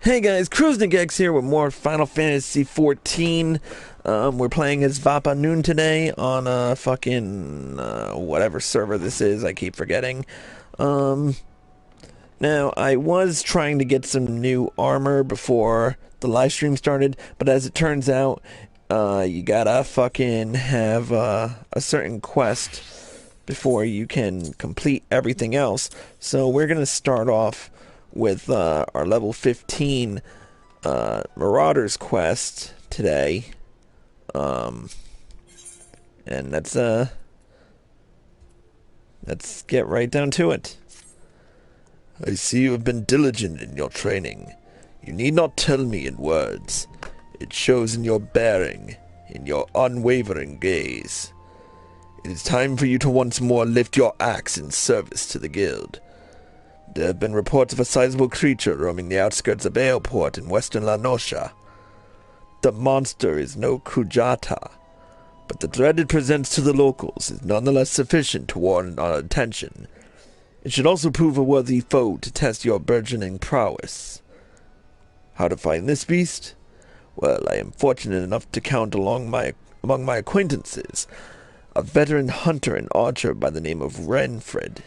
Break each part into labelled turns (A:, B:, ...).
A: Hey guys, CruiseNickX here with more Final Fantasy XIV. We're playing as Vapa Noon today on a fucking, whatever server this is, I keep forgetting. Now, I was trying to get some new armor before the live stream started, but as it turns out, you gotta fucking have, a certain quest before you can complete everything else. So we're gonna start off with our level 15 Marauders quest today. And let's get right down to it. I see you have been diligent in your training. You need not tell me in words. It shows in your bearing, in your unwavering gaze. It is time for you to once more lift your axe in service to the guild. There have been reports of a sizable creature roaming the outskirts of Airport in western La Noscia. The monster is no Kujata, but the threat it presents to the locals is nonetheless sufficient to warrant our attention. It should also prove a worthy foe to test your burgeoning prowess. How to find this beast? Well, I am fortunate enough to count among my acquaintances a veteran hunter and archer by the name of Renfred.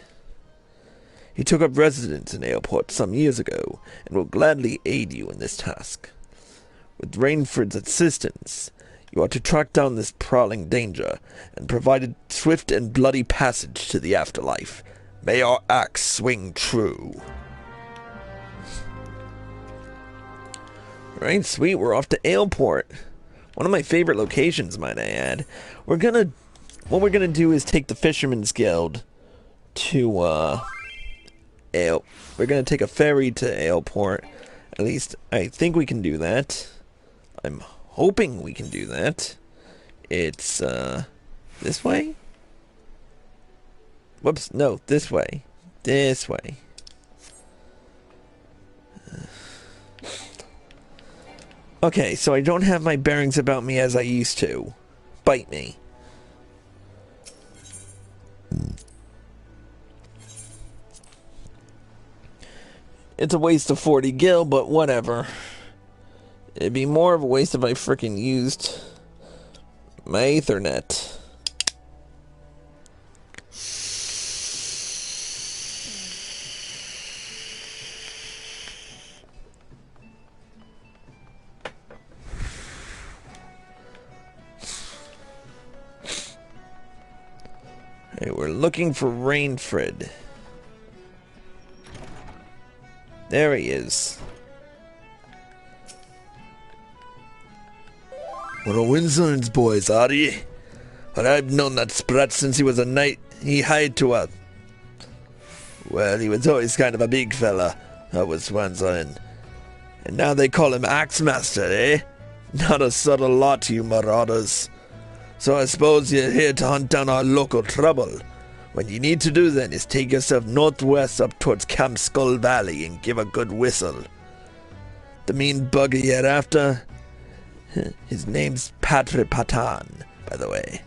A: He took up residence in Airport some years ago, and will gladly aid you in this task. With Rainford's assistance, you are to track down this prowling danger, and provide a swift and bloody passage to the afterlife. May our axe swing true. Alright, sweet, we're off to Airport. One of my favorite locations, might I add. What we're gonna do is take the Fisherman's Guild to, we're gonna take a ferry to Airport. At least I think we can do that. I'm hoping we can do that. It's this way? Whoops, no, this way. This way. Okay, so I don't have my bearings about me as I used to. Bite me. It's a waste of 40 gil, but whatever. It'd be more of a waste if I frickin' used my Ethernet. Hey, we're looking for Rainfred. There he is. We're a Windson's boys, are ye? But I've known that sprat since he was a knight. He hired to us. Well, he was always kind of a big fella, that was Swanson. And now they call him Axe Master, eh? Not a subtle lot, you marauders. So I suppose you're here to hunt down our local trouble. What you need to do then is take yourself northwest up towards Camp Skull Valley and give a good whistle. The mean bugger you're after? His name's Patre Patan, by the way.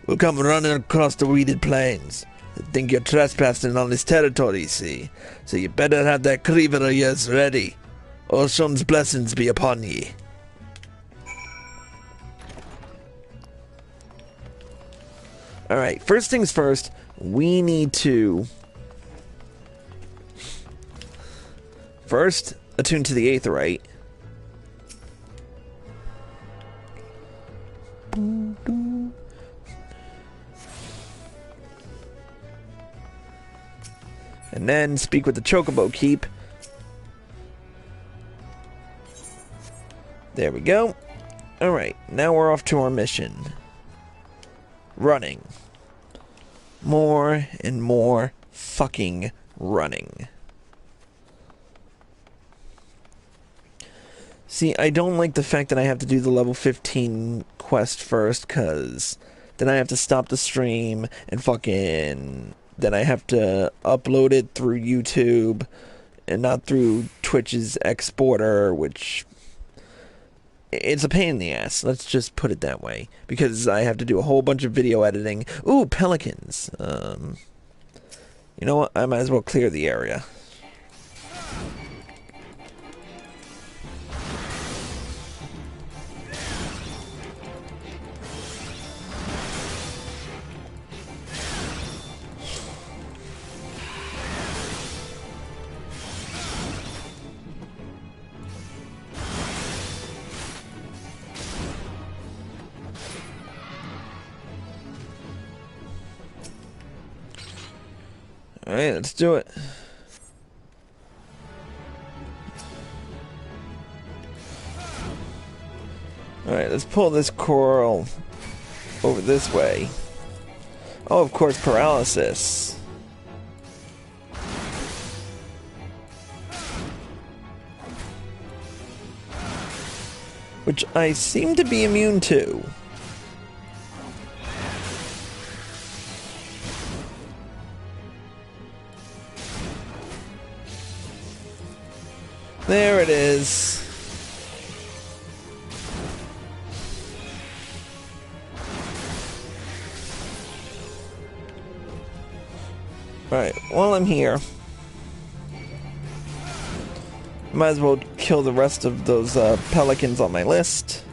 A: We'll come running across the weeded plains. I think you're trespassing on his territory, see? So you better have that cleaver of yours ready. Ocean's blessings be upon ye. Alright, first things first, we need to first attune to the Aetheryte. And then speak with the Chocobo Keep. There we go. Alright, now we're off to our mission. Running. More and more fucking running. See, I don't like the fact that I have to do the level 15 quest first, cause then I have to stop the stream and fucking... Then I have to upload it through YouTube and not through Twitch's exporter, which... It's a pain in the ass, let's just put it that way. Because I have to do a whole bunch of video editing. Ooh, pelicans. You know what? I might as well clear the area. Alright, let's do it. Alright, let's pull this coral over this way. Oh, of course, paralysis. Which I seem to be immune to. There it is. Alright, while I'm here, might as well kill the rest of those pelicans on my list.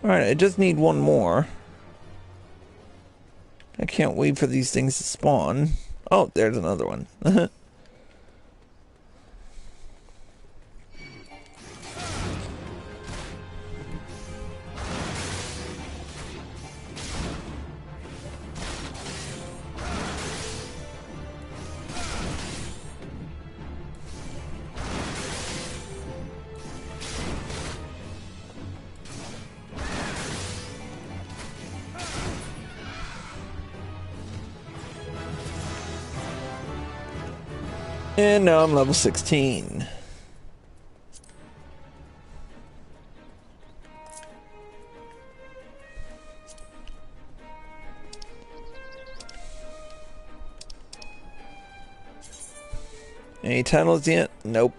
A: Alright, I just need one more. I can't wait for these things to spawn. Oh, there's another one. And now I'm level 16. Any titles yet? Nope.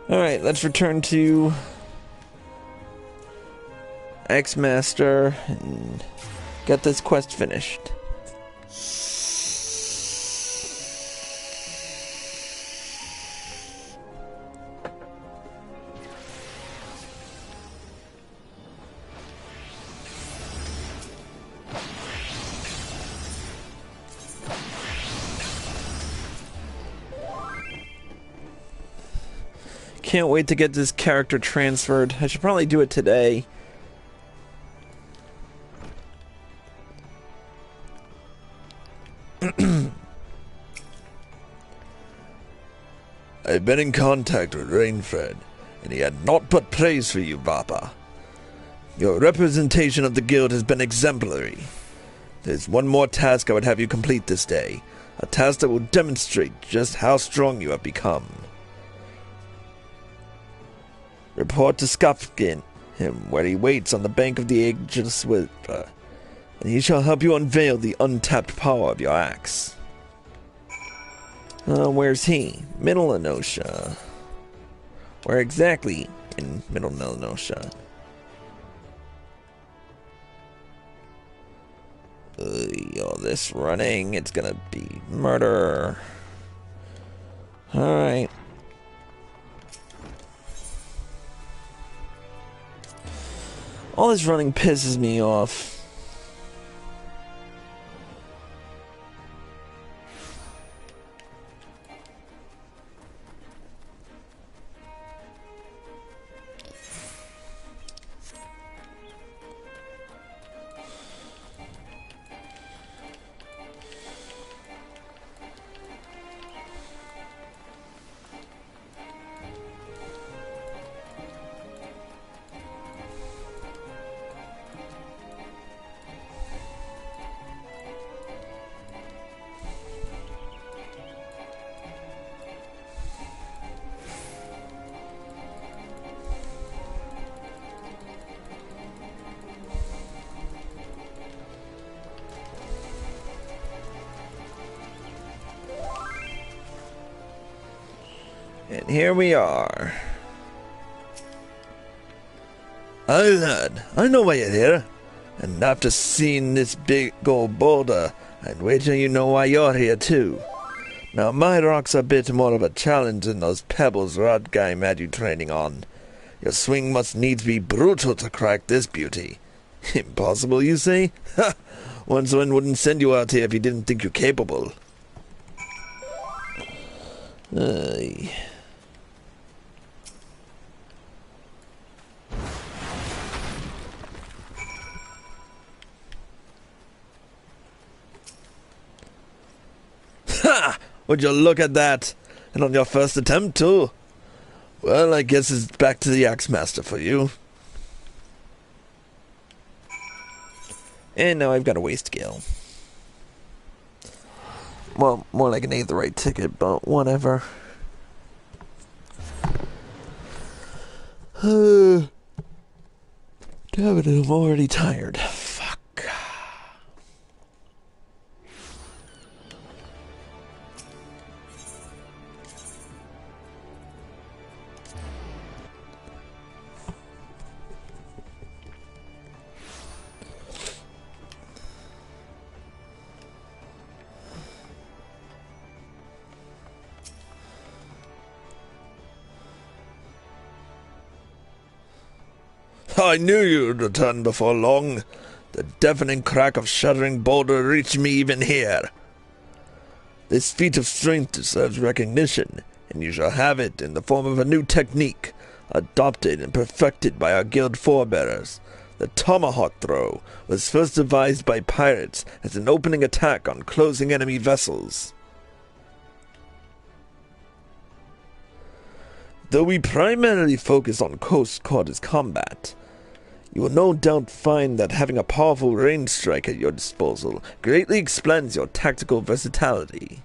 A: Alright, let's return to X-Master and get this quest finished. Can't wait to get this character transferred. I should probably do it today.
B: I've been in contact with Rainfred, and he had naught but praise for you, Vapa. Your representation of the guild has been exemplary. There's one more task I would have you complete this day, a task that will demonstrate just how strong you have become. Report to Skopkin, him where he waits on the bank of the Ageless River, and he shall help you unveil the untapped power of your axe.
A: Where's he? Middle Enosha. Where exactly in Middle Enosha? All this running, it's gonna be murder. Alright. All this running pisses me off. And here we are. Aye, lad, I know why you're here. And after seeing this big gold boulder, I'd wager you know why you're here too. Now, my rock's a bit more of a challenge than those pebbles Rod guy had you training on. Your swing must needs be brutal to crack this beauty. Impossible, you say? Ha! One wouldn't send you out here if he didn't think you capable. Aye. Ha! Would you look at that? And on your first attempt, too? Well, I guess it's back to the Axe Master for you. And now I've got a waste skill. Well, more like an Aetherite ticket, but whatever. Damn it, I'm already tired. Fuck. I knew you'd return before long. The deafening crack of shattering boulder reached me even here. This feat of strength deserves recognition, and you shall have it in the form of a new technique, adopted and perfected by our guild forebearers. The tomahawk throw was first devised by pirates as an opening attack on closing enemy vessels. Though we primarily focus on close quarters combat, you will no doubt find that having a powerful range strike at your disposal greatly expands your tactical versatility.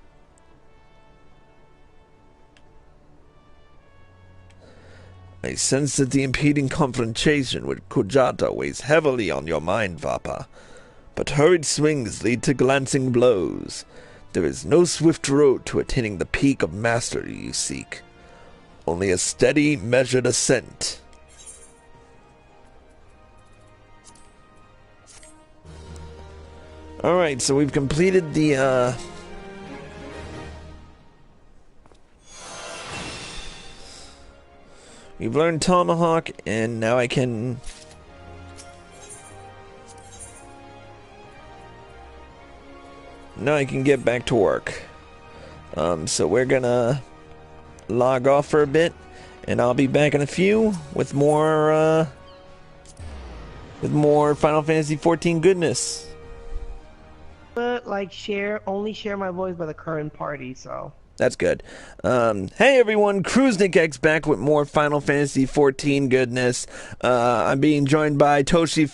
A: I sense that the impending confrontation with Kujata weighs heavily on your mind, Vapa. But hurried swings lead to glancing blows. There is no swift road to attaining the peak of mastery you seek. Only a steady, measured ascent. Alright, so we've completed the, we've learned Tomahawk, and now I can... Now I can get back to work. So we're gonna log off for a bit, and I'll be back in a few with more Final Fantasy XIV goodness.
C: But like only share my voice by the current party, so
A: that's good. Hey everyone, Kruznik's back with more Final Fantasy XIV goodness. I'm being joined by Toshi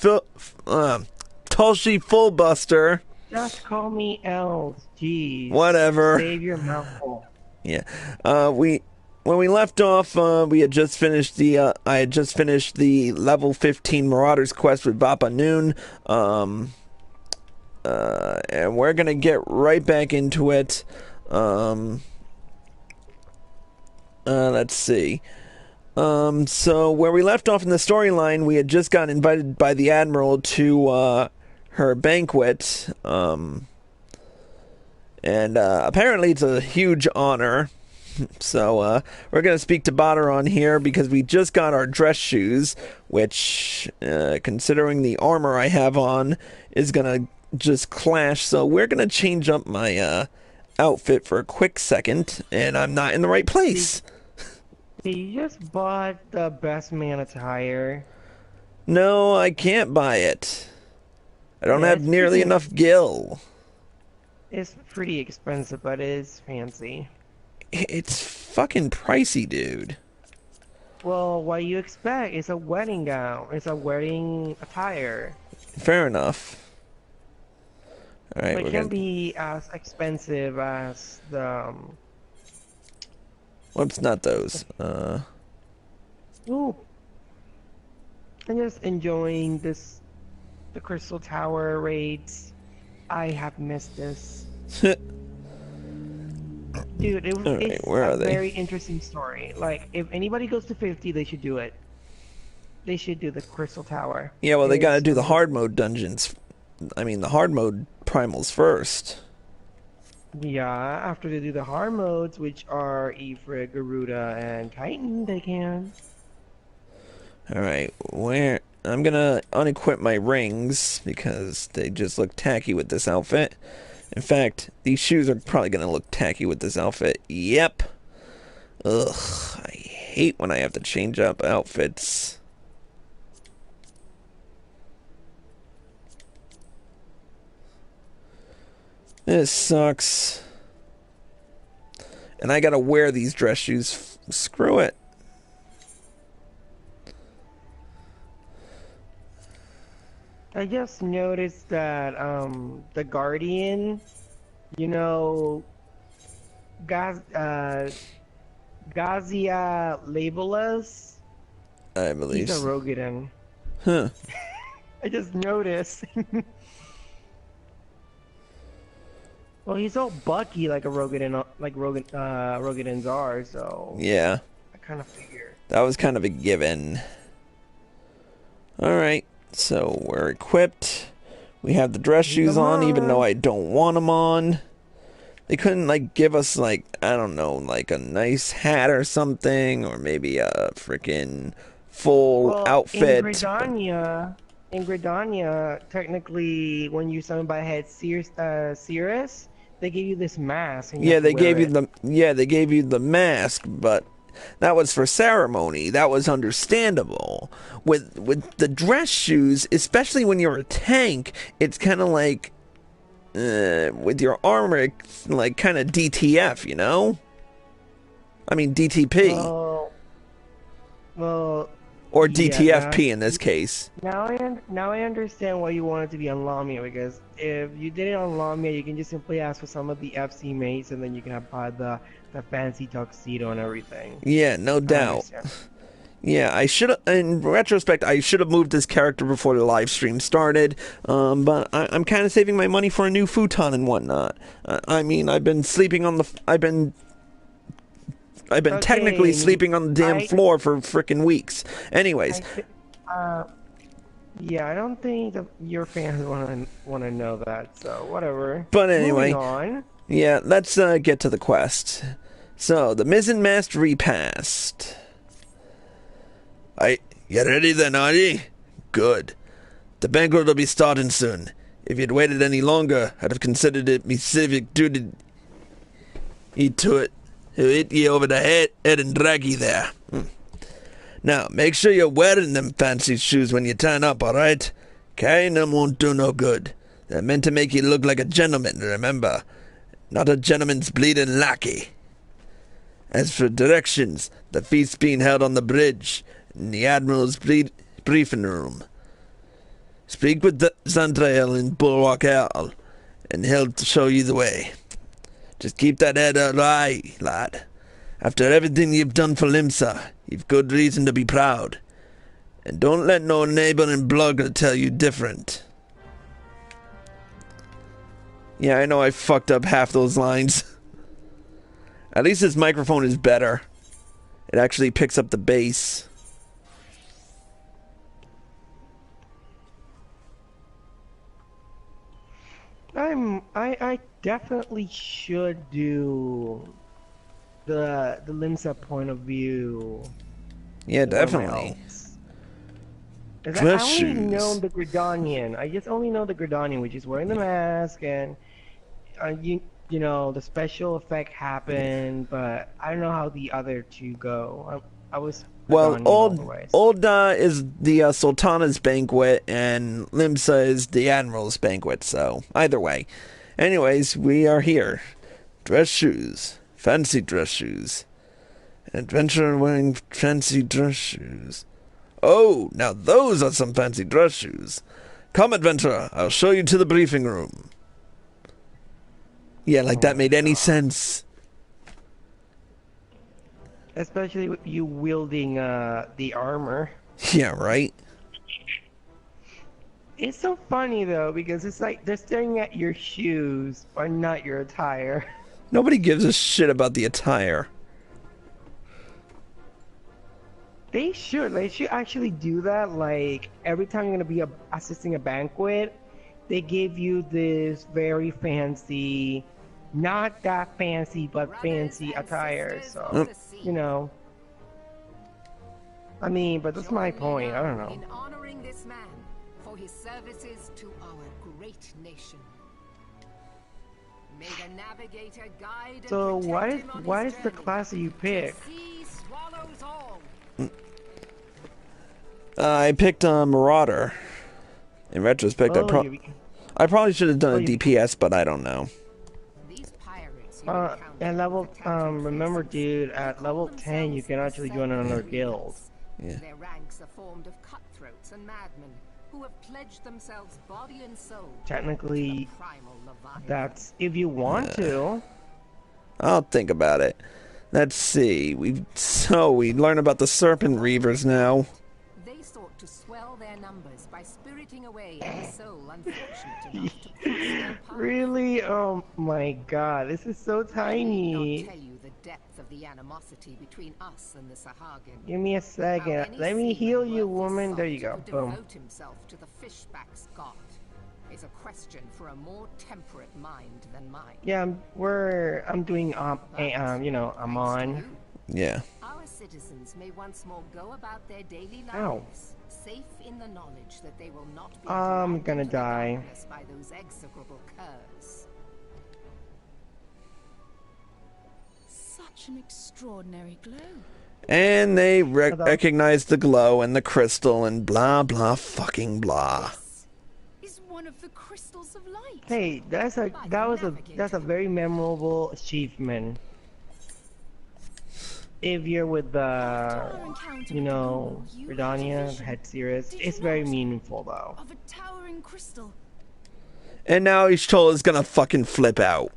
A: Fullbuster.
C: Just call me Els, jeez.
A: Whatever.
C: Save your mouthful.
A: Yeah. When we left off, we had just finished the I had just finished the level 15 Marauders quest with Vapa Noon. And we're gonna get right back into it. Let's see. So where we left off in the storyline, we had just gotten invited by the Admiral to her banquet. And apparently it's a huge honor. So we're gonna speak to Badaron here because we just got our dress shoes, which, considering the armor I have on, is gonna just clash. So we're gonna change up my outfit for a quick second, and I'm not in the right place.
C: You just bought the best man attire.
A: No, I can't buy it. I don't have nearly enough gil.
C: It's pretty expensive, but it is fancy.
A: It's fucking pricey, dude.
C: Well, what do you expect? It's a wedding gown. It's a wedding attire.
A: Fair enough. All right,
C: it can't be as expensive as the.
A: Whoops, not those.
C: Ooh. I'm just enjoying the Crystal Tower raids. I have missed this. Dude,
A: Alright,
C: it's
A: where
C: a
A: are they?
C: very interesting story. Like, if anybody goes to 50, they should do it. They should do the Crystal Tower.
A: Yeah, well, they gotta
C: It's
A: do the hard
C: amazing.
A: mode dungeons. I mean, the hard mode primals first.
C: Yeah, after they do the hard modes, which are Ifrit, Garuda, and Titan, they can.
A: Alright, where... I'm gonna unequip my rings because they just look tacky with this outfit. In fact, these shoes are probably gonna look tacky with this outfit. Yep. Ugh, I hate when I have to change up outfits. This sucks. And I gotta wear these dress shoes. Screw it.
C: I just noticed that the Guardian, you know, Gazia Labelas,
A: I believe
C: he's a
A: so.
C: Rogadan.
A: Huh.
C: I just noticed. Well, he's all bucky like a Rogadan, like Rogadans are, so
A: Yeah.
C: I kind of figured.
A: That was kind of a given. Alright, so we're equipped. We have the dress shoes on, even though I don't want them on. They couldn't, like, give us, like, I don't know, like a nice hat or something, or maybe a freaking full outfit.
C: In Gridania, technically, when you summon by head Cirrus, they give you this mask. And you
A: Yeah,
C: have to
A: they gave
C: wear
A: you the they gave you the mask, but that was for ceremony. That was understandable. With the dress shoes, especially when you're a tank, it's kind of like with your armor, it's like kind of DTF, you know? I mean DTP
C: Well,
A: or
C: yeah,
A: DTFP in this case.
C: now I understand why you want it to be on Lamia, because if you did it on Lamia, you can just simply ask for some of the FC mates, and then you can buy the fancy tuxedo and everything.
A: Yeah, no doubt. Yeah, I should have, in retrospect, I should have moved this character before the live stream started, but I'm kind of saving my money for a new futon and whatnot. I mean, I've been sleeping on the, I've been technically sleeping on the damn floor for frickin' weeks. Anyways.
C: Yeah, I don't think that your fans want to know that, so whatever.
A: But anyway,
C: moving on.
A: Yeah, let's get to the quest. So, the Mizzen Mast Repast. You ready then, are ye? Good. The banquet will be starting soon. If you'd waited any longer, I'd have considered it me civic duty to eat to it. He'll hit ye over the head and drag ye there. Now, make sure you're wearing them fancy shoes when you turn up, alright? Carrying them won't do no good. They're meant to make you look like a gentleman, remember? Not a gentleman's bleeding lackey. As for directions, the feast's being held on the bridge, in the Admiral's briefing room. Speak with Zantrael in Bulwark Hall, and he'll show you the way. Just keep that head up high, lad. After everything you've done for Limsa, you've good reason to be proud. And don't let no neighboring blogger tell you different. Yeah, I know I fucked up half those lines. At least this microphone is better. It actually picks up the bass.
C: I definitely should do the Limsa point of view.
A: Yeah, definitely.
C: I only know the Gridanian. I just only know the Gridanian, which is wearing the mask, and you know the special effect happened, but I don't know how the other two go. I was
A: well,
C: Gridanian
A: old is the Sultana's banquet, and Limsa is the Admiral's banquet. So either way, anyways, we are here. Dress shoes, fancy dress shoes, an adventurer wearing fancy dress shoes. Oh, now those are some fancy dress shoes. Come, adventurer, I'll show you to the briefing room. Yeah, like that made any sense.
C: Especially with you wielding the armor.
A: Yeah, right?
C: It's so funny though, because it's like they're staring at your shoes, but not your attire.
B: Nobody gives a shit about the attire.
C: They should actually do that. Like every time you're gonna be assisting a banquet, they give you this very fancy, not that fancy, but fancy attire. So, you know. I mean, but that's my point. I don't know.
D: In honoring this man for his services to our great nation. May the navigator guide
C: So
D: and
C: why is the class that you pick?
B: I picked a Marauder. In retrospect, I probably should have done a DPS, but I don't know.
C: At level, remember, dude, at level 10, you can actually join another guild.
B: Yeah.
D: Their ranks are formed of cutthroats and madmen who have pledged themselves body and soul.
C: Technically, that's if you want to.
B: I'll think about it. Let's see. We learn about the Serpent Reavers now.
D: They sought to swell their numbers by spiriting away any soul unfortunate enough to cross their path.
C: Really? Oh my god, this is so tiny.
D: I need not tell you the depth of the animosity between us and the Sahagin.
C: Give me a second. Let me heal you, woman. There you go. Boom.
D: Devote himself to the fishback's god is a question for a more temperate mind than mine.
C: Yeah, I'm doing you know, I'm on.
B: Yeah.
D: Our citizens may once more go about their daily lives,
C: Ow.
D: safe in the knowledge that they will not be
C: I'm
D: dragged
C: gonna
D: into the
C: die.
D: darkness by those execrable curs.
E: Such an extraordinary glow.
B: And they recognize the glow and the crystal and blah blah fucking blah.
E: Is one of the crystals of light.
C: Hey, that's a very memorable achievement. If you're with the, you know, Redania, the head series, it's very meaningful though.
E: Of a towering crystal.
B: And now Ishtola's gonna fucking flip out.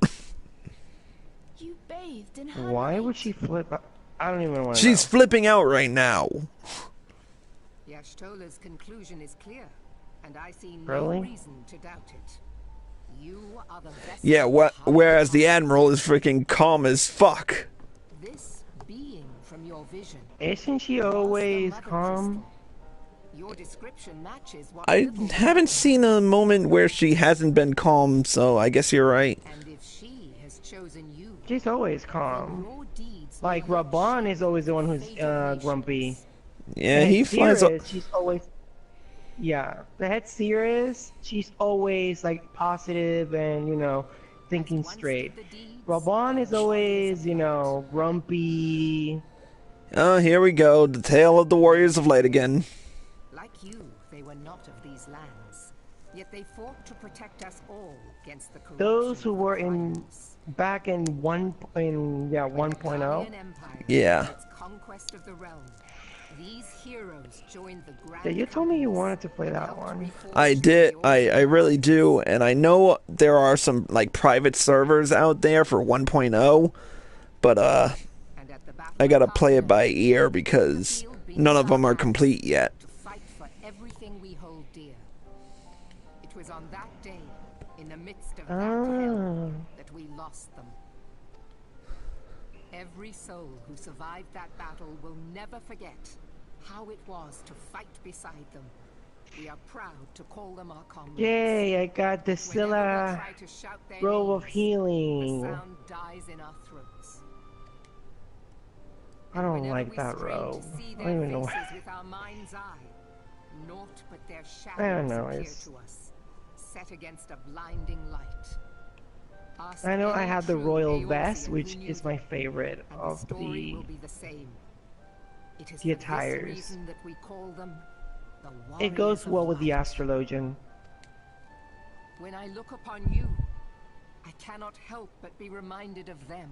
E: You bathed in her
C: Why
E: light.
C: would she flip out? I don't even want to
B: She's flipping out right now.
D: Yashtola's conclusion is clear, and I see no
C: Really?
D: reason to doubt it. You are the best.
B: Yeah, whereas the Admiral is freaking calm as fuck.
D: This being from your vision.
C: Isn't she always calm?
D: Your description matches what
B: I
D: little
B: haven't seen a moment where she hasn't been calm, so I guess you're right.
D: And if she has chosen you,
C: She's always calm.
D: your deeds
C: Like
D: will not
C: Reborn
D: shine
C: is always the one who's
D: fate of
C: grumpy.
B: Yeah,
C: The
B: he
C: head
B: flies
C: seeress,
B: up.
C: she's always, yeah. The head seeress, she's always like positive and, you know, thinking straight. Reborn is always, you know, grumpy.
B: Oh, here we go. The tale of the Warriors of Light again.
D: Like you, they were not of these lands. Yet they fought to protect us all against the corruption
C: Those who
D: of the
C: were in
D: rivals.
C: back in 1.0.
D: Gallian Empire
B: Yeah.
D: and its conquest of the realm. These heroes joined the grand
C: Yeah, you told me you
D: companies
C: wanted to play
D: and
C: that
D: helped
C: one.
D: reforge
B: I did.
D: the
B: I really do. And I know there are some like private servers out there for 1.0, but
D: And at the Battle
B: I gotta
D: of
B: play it
D: Carthage,
B: by ear
D: the
B: because
D: field beat
B: none of them
D: our
B: are complete yet.
D: to fight for everything we hold dear. It was on that day, in the midst of that hell, that we lost them. Every soul who survived that battle will never forget how it was to fight beside them. We are proud to call them our comrades.
C: Yay, I got the
D: Whenever we
C: Scylla
D: try to shout their
C: Grove of
D: names,
C: Healing.
D: the sound dies in our throats.
C: I don't
D: Whenever
C: like
D: we
C: that
D: strain
C: robe.
D: to see
C: I
D: their
C: don't even know.
D: faces with our mind's eye, naught but their
C: I don't
D: shadows
C: know,
D: appear
C: it's-
D: to us, set against a blinding light. Ask
C: I know I
D: any
C: have the
D: true
C: royal
D: Eorzean
C: vest,
D: who
C: which
D: knew
C: is my
D: them,
C: favorite
D: and
C: of
D: story
C: the.
D: will be the same. It is
C: the
D: for this
C: attires.
D: reason that we call them the
C: It goes
D: Warriors of
C: well with the
D: Light.
C: astrologian.
D: When I look upon you, I cannot help but be reminded of them.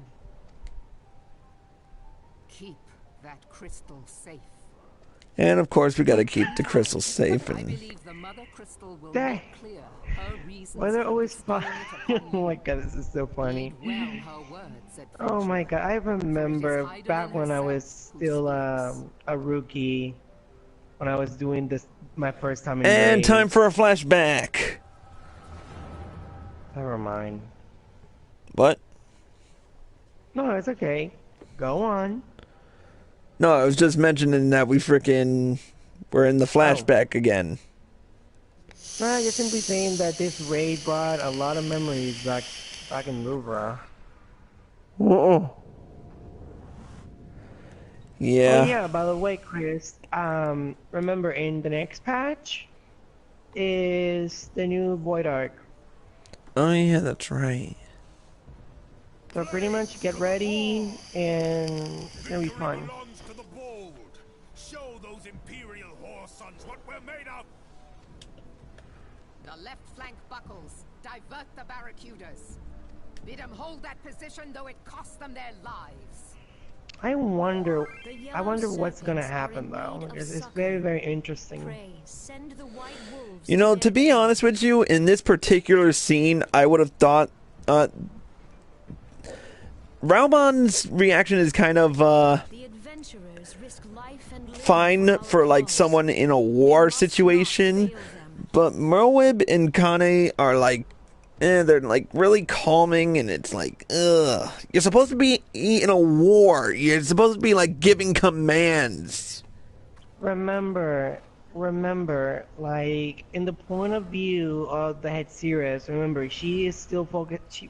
D: Keep that crystal safe.
B: And of course, we gotta keep the crystals safe.
D: I
B: And
D: believe the Mother Crystal will
C: Dang.
D: make clear her reasons
C: Why they're
D: for
C: always fun.
D: bestowing it upon
C: Oh
D: you.
C: my god, this is so funny.
D: Heed well her words at
C: Oh
D: venture.
C: my god, I remember
D: Idol
C: back
D: in
C: when I was
D: herself who
C: still
D: speaks.
C: a rookie, when I was doing this my first time in
B: and
C: raids.
B: time for a flashback.
C: Never mind.
B: What?
C: No, it's okay. Go on.
B: No, I was just mentioning that we're in the flashback again.
C: No, you're simply saying that this raid brought a lot of memories back in Louvre.
B: Yeah.
C: Oh yeah, by the way, Chris, remember in the next patch is the new Void Arc.
B: Oh yeah, that's right.
C: So pretty much get ready and it's gonna be fun.
F: Show those Imperial whore sons what we're made of.
D: The left flank buckles. Divert the barracudas. Bid them hold that position, though it cost them their lives.
C: I wonder what's gonna happen though. It's very, very interesting.
B: You know, to be honest with you, in this particular scene, I would have thought Raubon's reaction is kind of fine for like someone in a war situation, but Merwib and Kane are like, they're like really calming, and it's like, ugh. You're supposed to be in a war. You're supposed to be like giving commands.
C: Remember, like in the point of view of the head Cirrus, remember she is still focused. She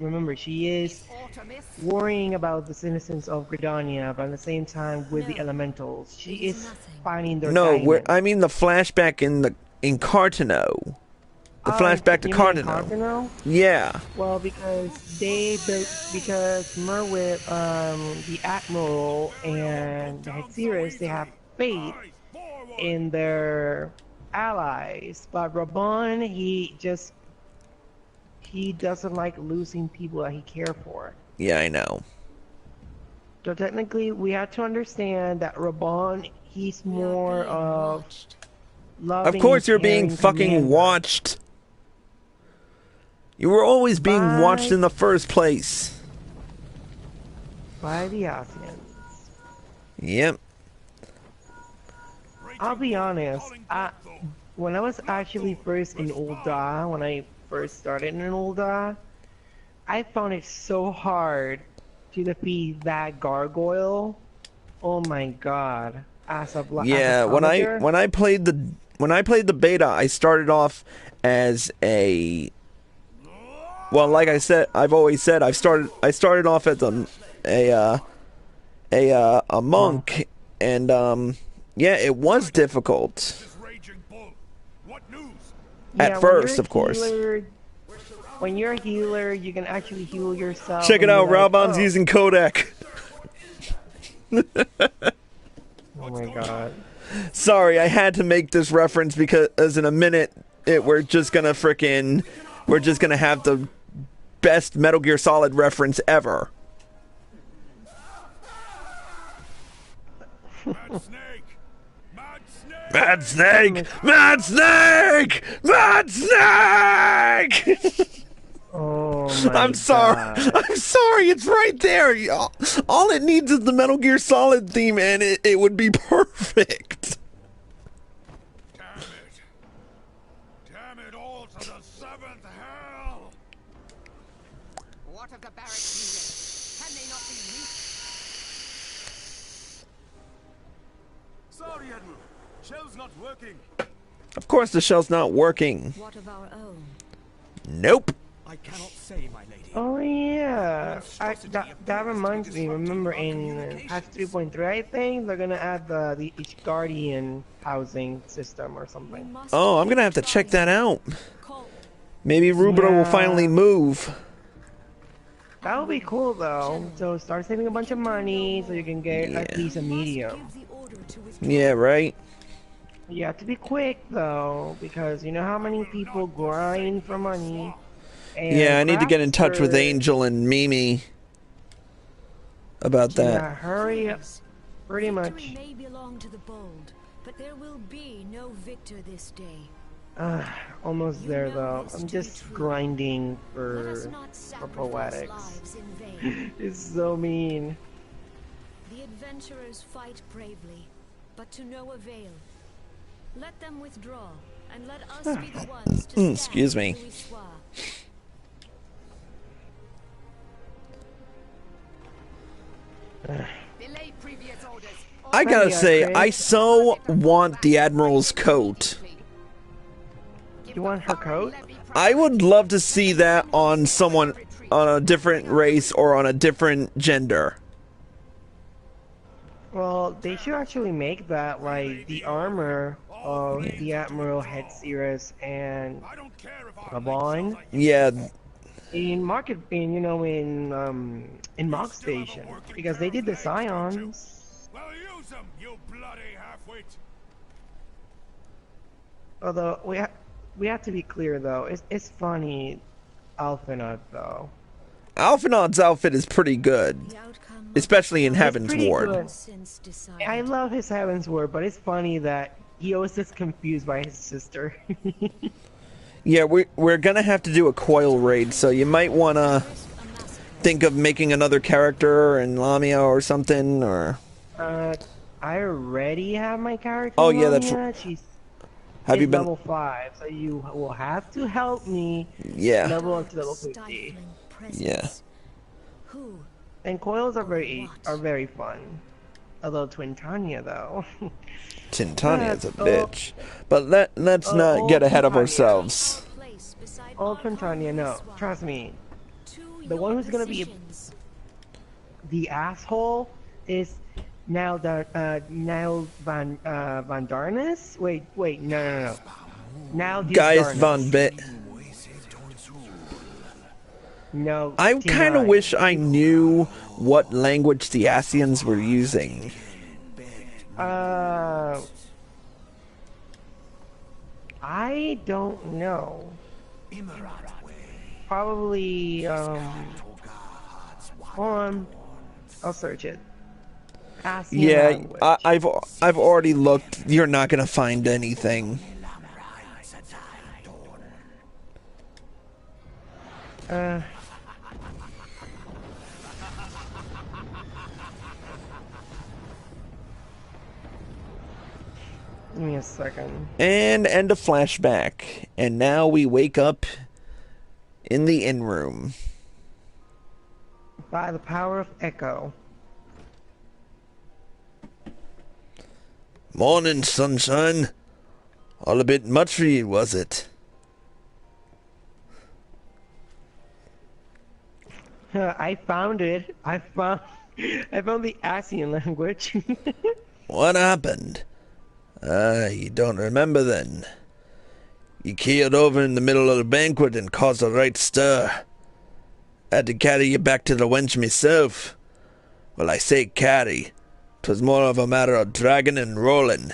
C: is worrying about the citizens of Gridania, but at the same time with the elementals, she is finding their guidance.
B: I mean the flashback in Cartano. The flashback to Cartano. Yeah.
C: Well, because Merwib, the Admiral and the head Cirrus, they have faith in their allies, but Reborn, he doesn't like losing people that he cares for.
B: Yeah, I know.
C: So technically, we have to understand that Reborn, he's more of loving.
B: Of course, you're being fucking watched. You were always being watched in the first place.
C: By the Asians.
B: Yep.
C: I'll be honest, when I was actually first in Ul'dah, when I first started in Ul'dah, I found it so hard to defeat that gargoyle. Oh my god.
B: When I played the beta, I started off as a, well, like I said, I've always said I started off as a monk, and yeah, it was difficult. At first, of course.
C: When you're a healer, you can actually heal yourself.
B: Check it out, Raubon's using Kodak.
C: Oh my god.
B: Sorry, I had to make this reference because in a minute, we're just gonna have the best Metal Gear Solid reference ever. Mad Snake! Mad Snake! Mad Snake!
C: Oh my
B: I'm sorry.
C: God.
B: I'm sorry. It's right there. All it needs is the Metal Gear Solid theme, and it would be perfect.
F: Damn it all to the seventh hell!
D: What of the barracks unit? Can they not be reached?
F: Sorry, Admiral. Shell's not working.
B: Of course the shell's not working.
E: What of our own?
B: Nope.
F: I cannot say, my lady.
C: Oh yeah, that reminds me. Remember in patch 3.3, I think they're gonna add the each guardian housing system or something.
B: Oh, I'm gonna have to check that out. Maybe Rubro will finally move.
C: That would be cool though. So start saving a bunch of money so you can get at least a medium.
B: Yeah, right.
C: You have to be quick though, because you know how many people grind for money. And
B: Yeah, I need to get in touch with Angel and Mimi about that.
C: Yeah, hurry up. Pretty much.
E: Victory may belong to the bold, but there will be no victor this day.
C: Almost there though. I'm just grinding for poetics. It's so mean.
E: The adventurers fight bravely, but to no avail. Let them withdraw, and let us be the ones to stand.
B: Excuse me.
D: Delay previous orders.
B: I gotta say, I so want the Admiral's coat.
C: You want her coat?
B: I would love to see that on someone on a different race or on a different gender.
C: Well, they should actually make that like the armor of the Admiral Head Series and Reborn
B: Yeah,
C: in in Mog Station, because they did the Scions.
F: Well, use them, you bloody half-wit.
C: Although we have to be clear though, it's funny, Alphinaud though.
B: Alphinaud's outfit is pretty good, especially in Heaven's
C: pretty
B: Ward.
C: good. I love his Heaven's Ward, but it's funny that he always gets confused by his sister.
B: Yeah, we're gonna have to do a coil raid, so you might wanna think of making another character in Lamia or something, or...
C: I already have my character.
B: Oh, yeah,
C: Lamia.
B: that's...
C: She's
B: Have you been...
C: level 5, so you will have to help me level up to level 50.
B: Yeah.
C: And coils are very fun. Although Twintania though.
B: Tintania's a bitch. But let's not get ahead of ourselves.
C: Oh, Twintania, no. Trust me. The one who's gonna be the asshole is now now Van Darnus? Wait, no. Now
B: Gaius Van Bit.
C: No.
B: I kind of wish I knew what language the Asians were using.
C: I don't know. Probably, hold on. I'll search it. Asian language.
B: I've already looked. You're not gonna find anything.
C: Give me a second.
B: And end of flashback. And now we wake up in the inn room.
C: By the power of Echo.
A: Morning, sunshine. All a bit much for you, was it?
C: I found it. I found the Asian language.
A: What happened? You don't remember then. You keeled over in the middle of the banquet and caused a right stir. Had to carry you back to the wench myself. Well, I say carry. 'Twas more of a matter of dragging and rolling.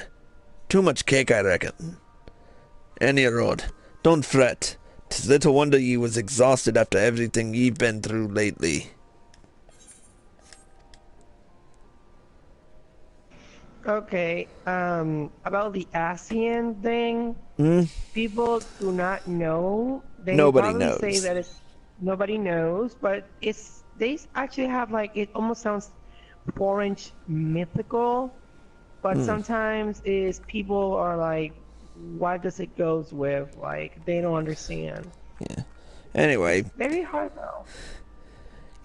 A: Too much cake, I reckon. Any road, don't fret. 'Tis little wonder ye was exhausted after everything ye've been through lately.
C: Okay, about the ASEAN thing, people do not know.
B: Nobody knows.
C: Say that nobody knows, but they actually have like, it almost sounds foreign mythical, but sometimes people are like, what does it goes with? Like, they don't understand.
B: Yeah. Anyway.
C: Very hard though.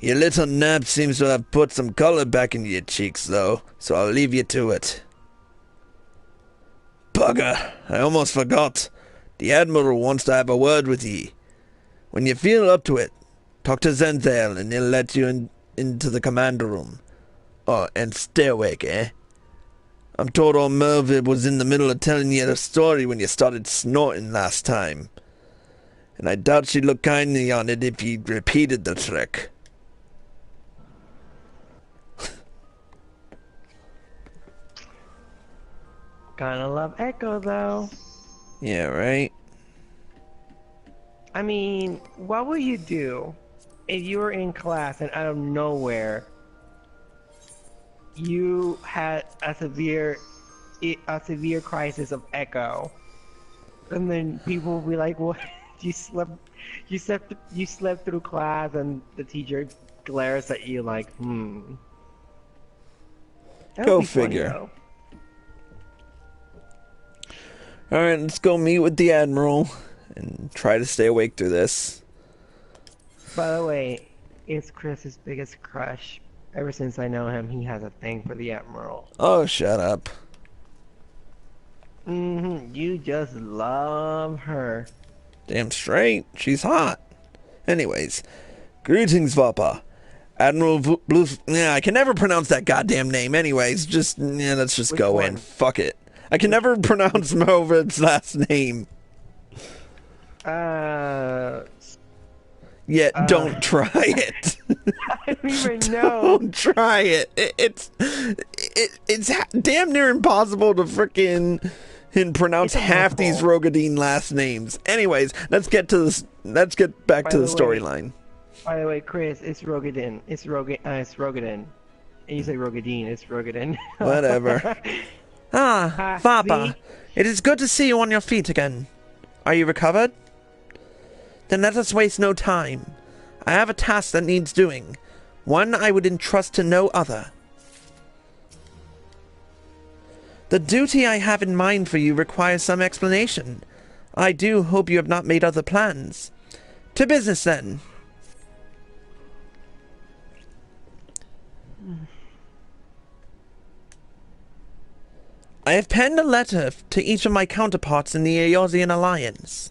A: Your little nap seems to have put some color back into your cheeks, though, so I'll leave you to it. Bugger, I almost forgot. The Admiral wants to have a word with ye. When you feel up to it, talk to Zenthale and he'll let you into the commander room. Oh, and stay awake, eh? I'm told old Mervid was in the middle of telling you a story when you started snorting last time. And I doubt she'd look kindly on it if you repeated the trick.
C: Kinda love Echo though.
B: Yeah, right?
C: I mean, what would you do if you were in class and out of nowhere you had a severe crisis of Echo, and then people will be like, "What? You slept through class," and the teacher glares at you like,
B: Go figure. Alright, let's go meet with the Admiral and try to stay awake through this.
C: By the way, it's Chris's biggest crush. Ever since I know him, he has a thing for the Admiral.
B: Oh, shut up.
C: You just love her.
B: Damn straight. She's hot. Anyways. Greetings, Vapa. Admiral Blue... Yeah, I can never pronounce that goddamn name. Anyways, let's just go in. Fuck it. I can never pronounce Mervin's last name. Don't try it.
C: I don't even know.
B: Don't try it. It's damn near impossible to frickin' pronounce half these Rogadin last names. Anyways, let's get back to the storyline.
C: By the way, Chris, it's Rogadin. It's Rogadin. And you say Rogadin, it's Rogadin.
B: Whatever. Vapa, it is good to see you on your feet again. Are you recovered? Then let us waste no time. I have a task that needs doing. One I would entrust to no other. The duty I have in mind for you requires some explanation. I do hope you have not made other plans. To business, then. I have penned a letter to each of my counterparts in the Eorzean Alliance.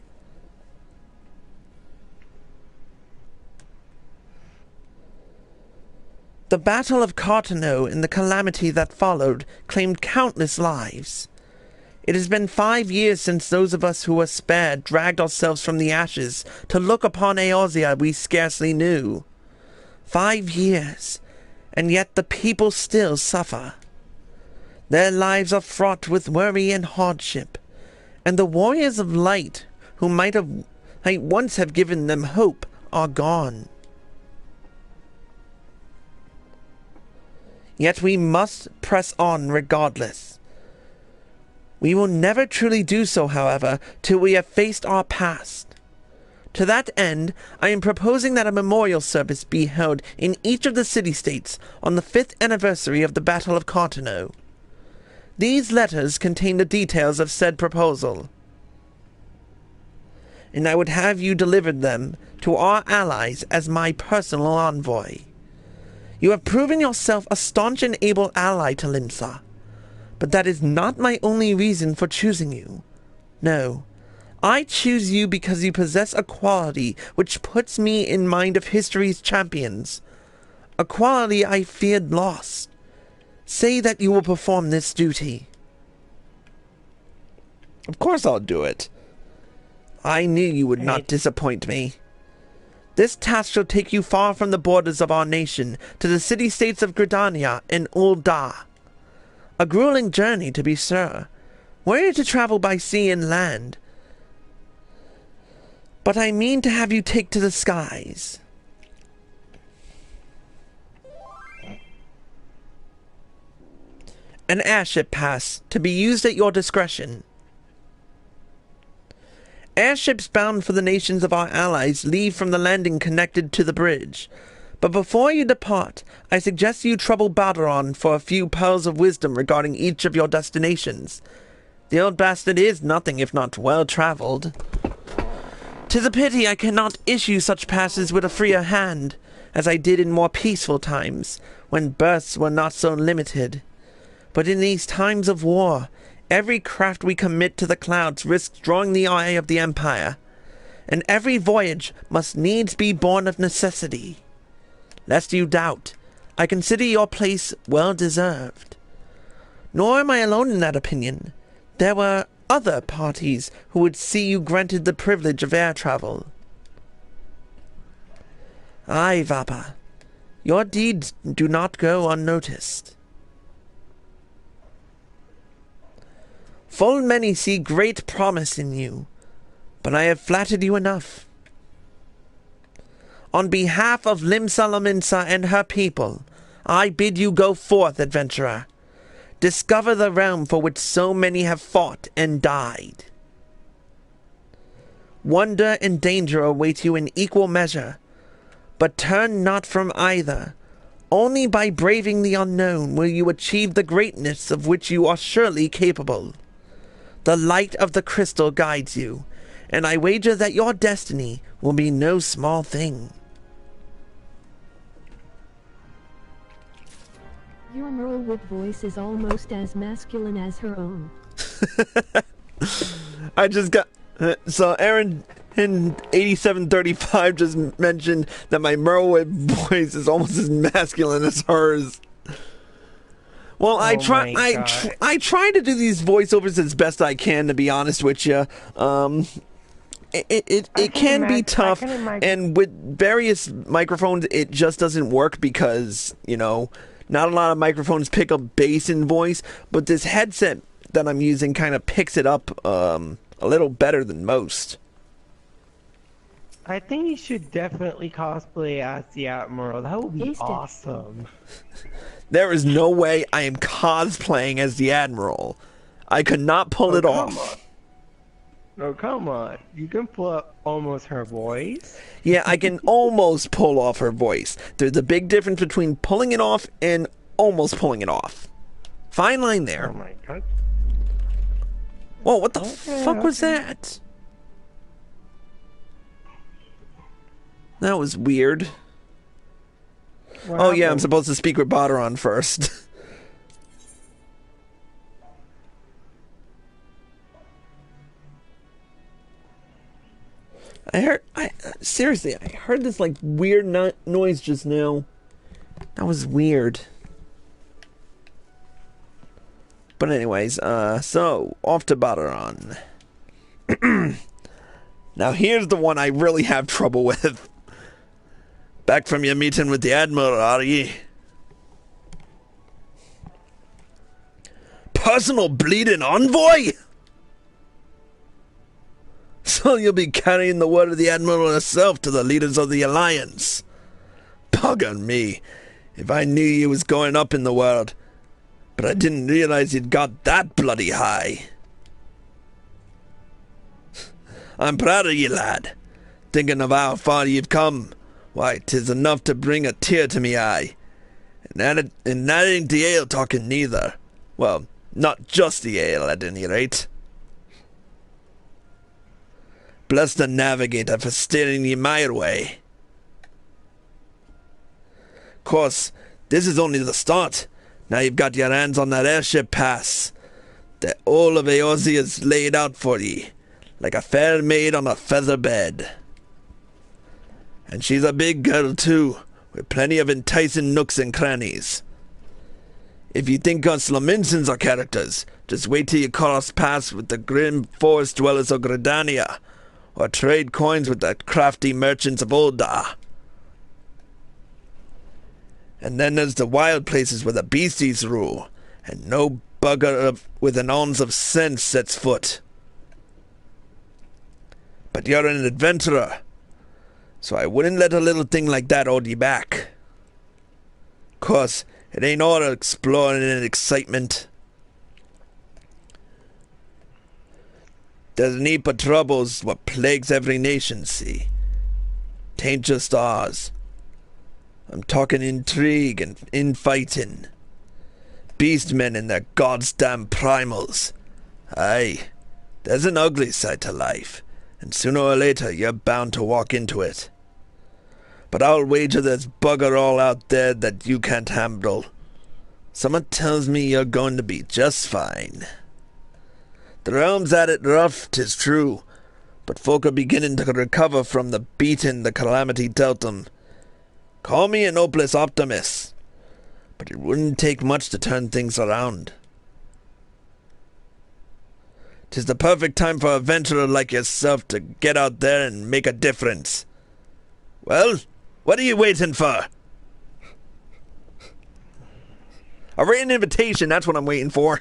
B: The Battle of Cartano and the calamity that followed claimed countless lives. It has been 5 years since those of us who were spared dragged ourselves from the ashes to look upon Eorzea we scarcely knew. 5 years, and yet the people still suffer. Their lives are fraught with worry and hardship, and the warriors of light who might once have given them hope are gone. Yet we must press on regardless. We will never truly do so, however, till we have faced our past. To that end, I am proposing that a memorial service be held in each of the city-states on the 5th anniversary of the Battle of Cartano. These letters contain the details of said proposal, and I would have you deliver them to our allies as my personal envoy. You have proven yourself a staunch and able ally to Limsa, but that is not my only reason for choosing you. No, I choose you because you possess a quality which puts me in mind of history's champions, a quality I feared lost. Say that you will perform this duty. Of course I'll do it. I knew you would not disappoint me. This task shall take you far from the borders of our nation to the city-states of Gridania and Ul'dah. A grueling journey, to be sure, were you to travel by sea and land. But I mean to have you take to the skies. An airship pass, to be used at your discretion. Airships bound for the nations of our allies leave from the landing connected to the bridge. But before you depart, I suggest you trouble Balderon for a few pearls of wisdom regarding each of your destinations. The old bastard is nothing if not well-traveled. 'Tis a pity I cannot issue such passes with a freer hand, as I did in more peaceful times, when berths were not so limited. But in these times of war, every craft we commit to the clouds risks drawing the eye of the Empire, and every voyage must needs be born of necessity. Lest you doubt, I consider your place well deserved. Nor am I alone in that opinion. There were other parties who would see you granted the privilege of air travel. Aye, Vapa, your deeds do not go unnoticed. Full many see great promise in you, but I have flattered you enough. On behalf of Lominsan and her people, I bid you go forth, adventurer. Discover the realm for which so many have fought and died. Wonder and danger await you in equal measure, but turn not from either. Only by braving the unknown will you achieve the greatness of which you are surely capable. The light of the crystal guides you, and I wager that your destiny will be no small thing.
G: Your Merlewood voice is almost as masculine as her own.
B: I just got... so Aaron in 8735 just mentioned that my Merlewood voice is almost as masculine as hers. Well, I try to do these voiceovers as best I can, to be honest with you. It can be tough, and with various microphones, it just doesn't work because, you know, not a lot of microphones pick up bass in voice, but this headset that I'm using kind of picks it up a little better than most.
C: I think you should definitely cosplay as the Admiral. That would be awesome.
B: There is no way I am cosplaying as the Admiral. I could not pull it off.
C: No, come on. You can pull up almost her voice.
B: Yeah, I can almost pull off her voice. There's a big difference between pulling it off and almost pulling it off. Fine line there.
C: Oh my god.
B: Whoa, what the fuck was that? That was weird. Oh yeah, I'm supposed to speak with Baderon first. Seriously, I heard this like weird noise just now. That was weird. But anyways, so off to Baderon. Now here's the one I really have trouble with. Back from your meeting with the Admiral, are ye? Personal bleeding envoy? So you'll be carrying the word of the Admiral herself to the leaders of the Alliance. Bugger me, if I knew you was going up in the world, but I didn't realize you'd got that bloody high. I'm proud of you, lad. Thinking of how far you've come, why, 'tis enough to bring a tear to me eye. And that ain't the ale talking neither. Well, not just the ale, at any rate. Bless the navigator for steering ye my way. Course, this is only the start. Now you've got your hands on that airship pass. The all of Eorzea is laid out for ye, like a fair maid on a feather bed. And she's a big girl too, with plenty of enticing nooks and crannies. If you think us Lominsans are characters, just wait till you cross paths with the grim forest dwellers of Gridania, or trade coins with the crafty merchants of Ul'dah. And then there's the wild places where the beasties rule, and no bugger with an ounce of sense sets foot. But you're an adventurer, so I wouldn't let a little thing like that hold you back. Course, it ain't all exploring and excitement. There's an heap of troubles what plagues every nation, see. Tain't just ours. I'm talking intrigue and infighting. Beastmen and their goddamn primals. Aye, there's an ugly side to life, and sooner or later you're bound to walk into it. But I'll wager there's bugger all out there that you can't handle. Someone tells me you're going to be just fine. The realm's at it rough, 'tis true, but folk are beginning to recover from the beating the calamity dealt them. Call me an hopeless optimist, but it wouldn't take much to turn things around. 'Tis the perfect time for a adventurer like yourself to get out there and make a difference. Well, what are you waiting for? A written invitation, that's what I'm waiting for.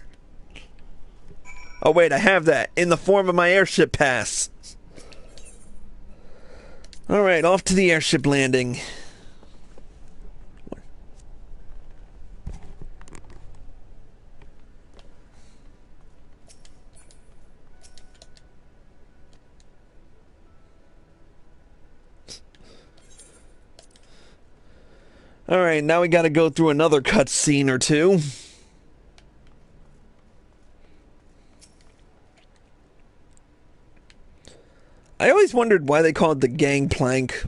B: Oh wait, I have that, in the form of my airship pass. Alright, off to the airship landing. Alright, now we gotta go through another cutscene or two. I always wondered why they call it the gangplank.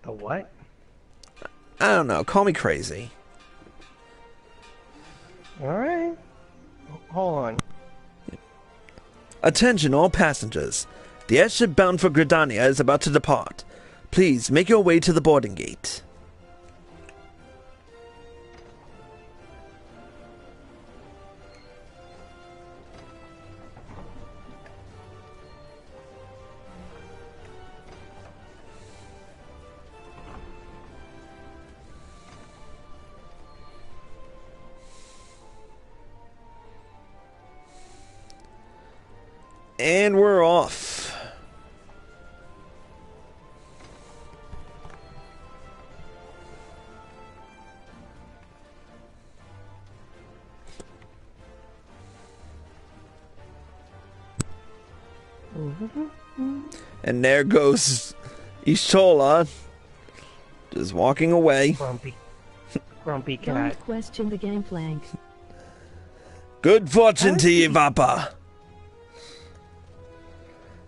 C: The what?
B: I don't know, call me crazy.
C: Alright. Hold on.
B: Attention all passengers. The airship bound for Gridania is about to depart. Please make your way to the boarding gate. And we're off. And there goes Ishola, just walking away.
C: Grumpy cat.
G: Don't question the gangplank.
B: Good fortune to you, Vapa.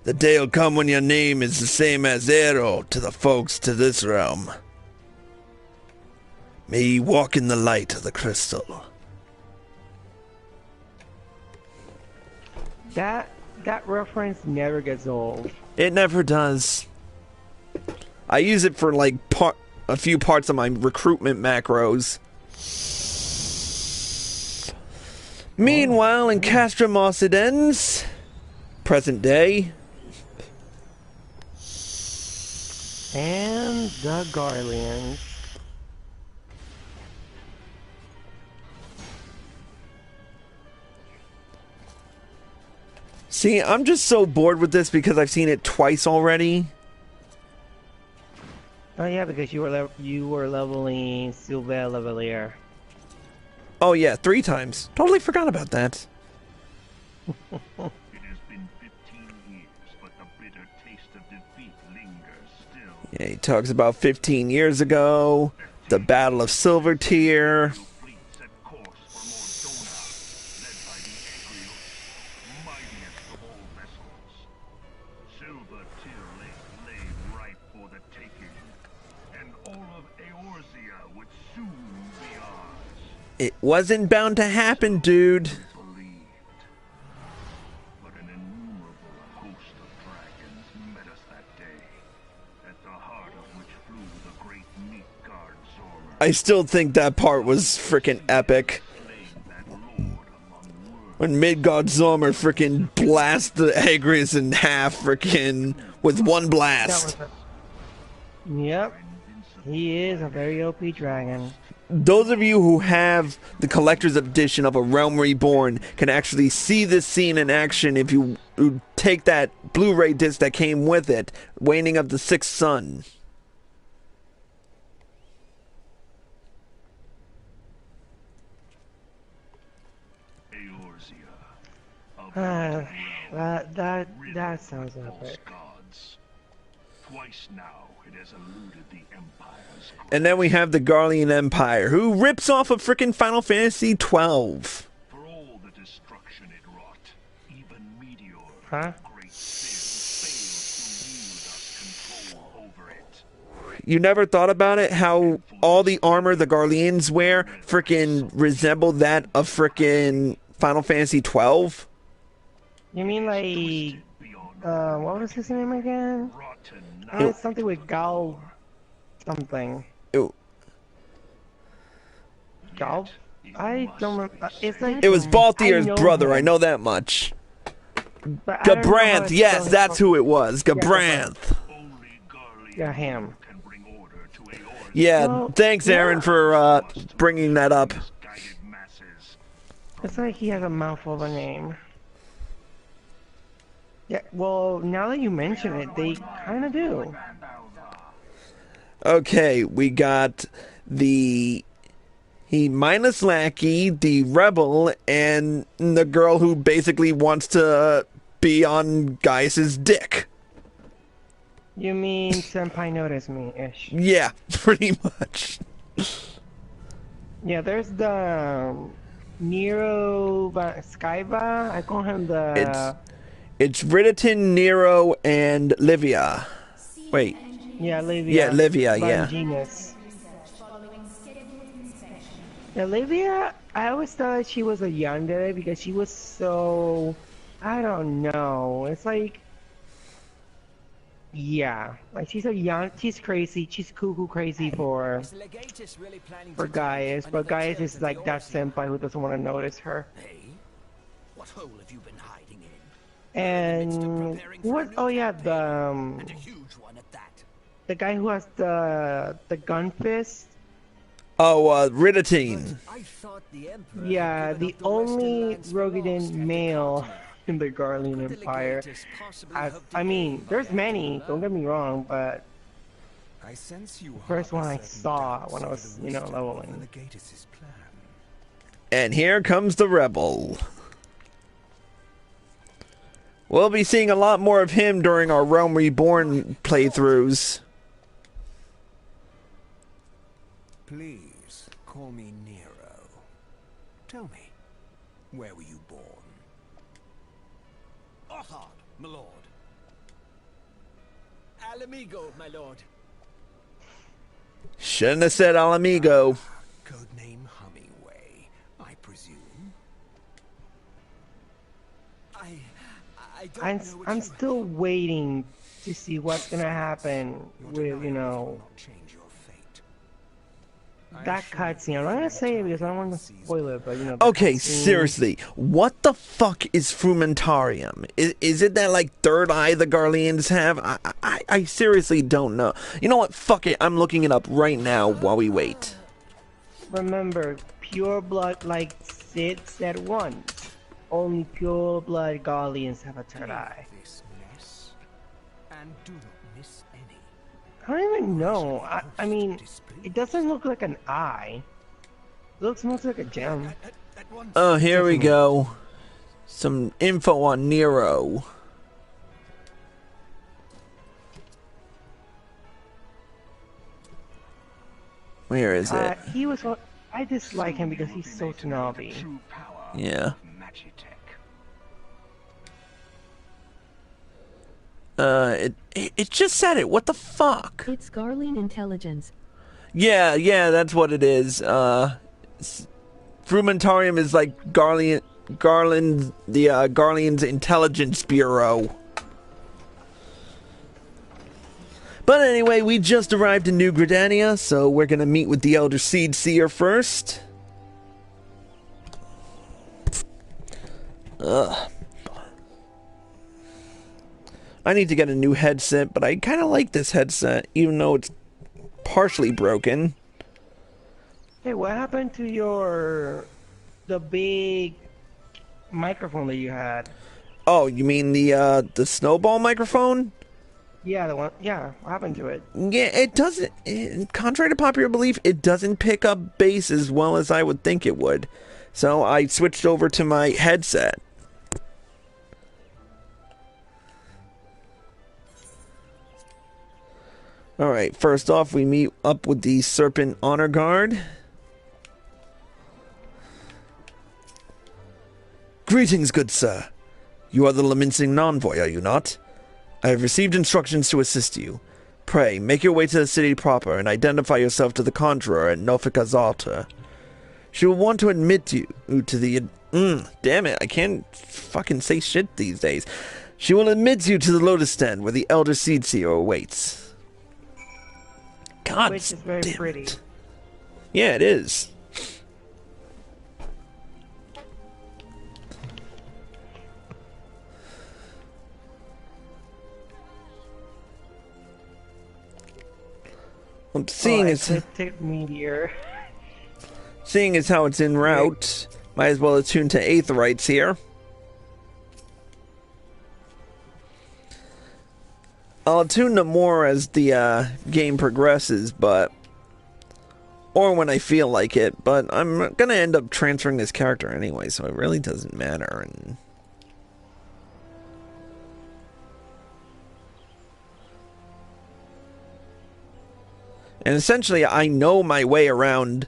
B: The day'll come when your name is the same as Arrow to the folks to this realm. May ye walk in the light of the crystal.
C: That reference never gets old.
B: It never does. I use it for like a few parts of my recruitment macros. Meanwhile, in Castramossidens, present day.
C: And the Garleans.
B: See, I'm just so bored with this because I've seen it twice already.
C: Oh yeah, because you were leveling Sylvain Levelier.
B: Oh yeah, 3 times. Totally forgot about that.
F: It has been 15 years, but the bitter taste of defeat lingers still.
B: Yeah, he talks about 15 years ago, the Battle of Silver Tier.
F: Fleet set course for Mordona, led by the Agrios, mightiest of all vessels. Silver Tier lay ripe for the taking, and all of Eorzea would soon be ours.
B: It wasn't bound to happen, dude.
F: Believed. But an innumerable host of dragons met us that day, at the heart of which flew the great Midgard Zormer.
B: I still think that part was freaking epic. When Midgard Zormer freaking blasts the Agrius in half freaking with one blast.
C: Yep. He is a very OP dragon.
B: Those of you who have the collector's edition of A Realm Reborn can actually see this scene in action if you take that Blu-ray disc that came with it, Waning of the Sixth Sun.
C: That sounds epic.
F: Twice now it has eluded the Empire's grip.
B: And then we have the Garlean Empire, who rips off of frickin' Final Fantasy XII.
F: For all the destruction it wrought, even Meteor, great fails to wield us control over it.
B: You never thought about it? How all the armor the Garleans wear frickin' resemble that of frickin' Final Fantasy XII?
C: You mean like, what was his name again? It's something with Gal something. Gal? I don't remember. It's like...
B: It was Balthier's brother, I know that much. Gabranth, yes, that's who it was. Gabranth.
C: Yeah, him.
B: Yeah,
C: Well,
B: thanks, Aaron, for bringing that up.
C: It's like he has a mouthful of a name. Yeah, well, now that you mention it, they kind of do.
B: Okay, we got the mindless lackey, the rebel, and the girl who basically wants to be on Gaius's dick.
C: You mean Senpai Notice Me-ish?
B: Yeah, pretty much.
C: Yeah, there's the Nero Skyba. I call him the...
B: It's Riditon, Nero, and Livia. Wait.
C: Yeah, Livia.
B: Yeah, Livia, yeah.
C: Genius. Olivia, I always thought she was a yandere because she was so, I don't know. It's like, yeah, like she's crazy. She's cuckoo crazy for Gaius, but Gaius is like that senpai who doesn't want to notice her.
H: Hey, what hole have you been hiding in?
C: And what? Oh yeah,
H: And a huge one at that.
C: the guy who has the gun fist.
B: Oh, Riddatine.
H: I thought the Emperor
C: Yeah,
H: had
C: the
H: given up the rest of
C: only
H: lands for
C: Rogadan
H: lost at the
C: male
H: continent.
C: in the Garlean
H: The
C: Empire.
H: legators possibly hoped to
C: I mean,
H: gain
C: there's
H: by
C: many.
H: that.
C: Don't get me wrong, but
I: I sense you
C: first one I
I: harbor certain
C: saw
I: doubts
C: when I
I: over
C: was,
I: the
C: you know,
I: wisdom of
C: leveling.
I: the Legatus' plan.
B: And here comes the rebel. We'll be seeing a lot more of him during our Realm Reborn playthroughs.
I: Please, call me Nero. Tell me, where were you born?
H: Othard, my lord. Alamigo, my lord.
B: Shouldn't have said al amigo.
I: Codename Hummingway, I presume.
H: I don't know what
C: I'm
H: you...
C: still waiting to see what's gonna happen with, you know,
I: Not change your fate.
C: that cutscene. I'm not gonna say it because I don't want to spoil it, but you know. The
B: Okay,
C: cutscene-
B: seriously, what the fuck is Frumentarium? Is it that, like, third eye the Garleans have? I seriously don't know. You know what? Fuck it, I'm looking it up right now while we wait.
C: Remember, pure blood, like Sid said once. Only pure blood Garleans have a third eye.
I: This mess, and do not miss any.
C: I don't even know. I mean, it doesn't look like an eye. It looks most like a gem.
H: At once.
B: Oh, here we go. Some info on Nero. Where is it?
C: He was. I dislike him because he's so snobby.
F: True power
B: Yeah.
F: of Magitech.
B: It just said it. What the fuck?
G: It's Garlean intelligence.
B: Yeah, that's what it is. Frumentarium is like the Garlean's intelligence bureau. But anyway, we just arrived in New Gridania, so we're gonna meet with the Elder Seed Seer first. Ugh. I need to get a new headset, but I kind of like this headset, even though it's partially broken.
C: Hey, what happened to the big microphone that you had?
B: Oh, you mean the snowball microphone?
C: Yeah, the one. Yeah, what happened to it?
B: Yeah, it doesn't. Contrary to popular belief, it doesn't pick up bass as well as I would think it would. So I switched over to my headset. Alright, first off, we meet up with the Serpent Honor Guard. Greetings, good sir. You are the Lominsan envoy, are you not? I have received instructions to assist you. Pray, make your way to the city proper and identify yourself to the Conjurer at Nofika's altar. She will want to admit you to the... damn it, I can't fucking say shit these days. She will admit you to the Lotus Stand where the Elder Seed Seer awaits. God,
C: Which is very
B: damn
C: pretty.
B: it. Yeah, it is. Seeing as
C: meteor.
B: seeing as how it's en route, might as well attune to Aetherites here. I'll attune to more as the game progresses, or when I feel like it, but I'm gonna end up transferring this character anyway, so it really doesn't matter. And essentially, I know my way around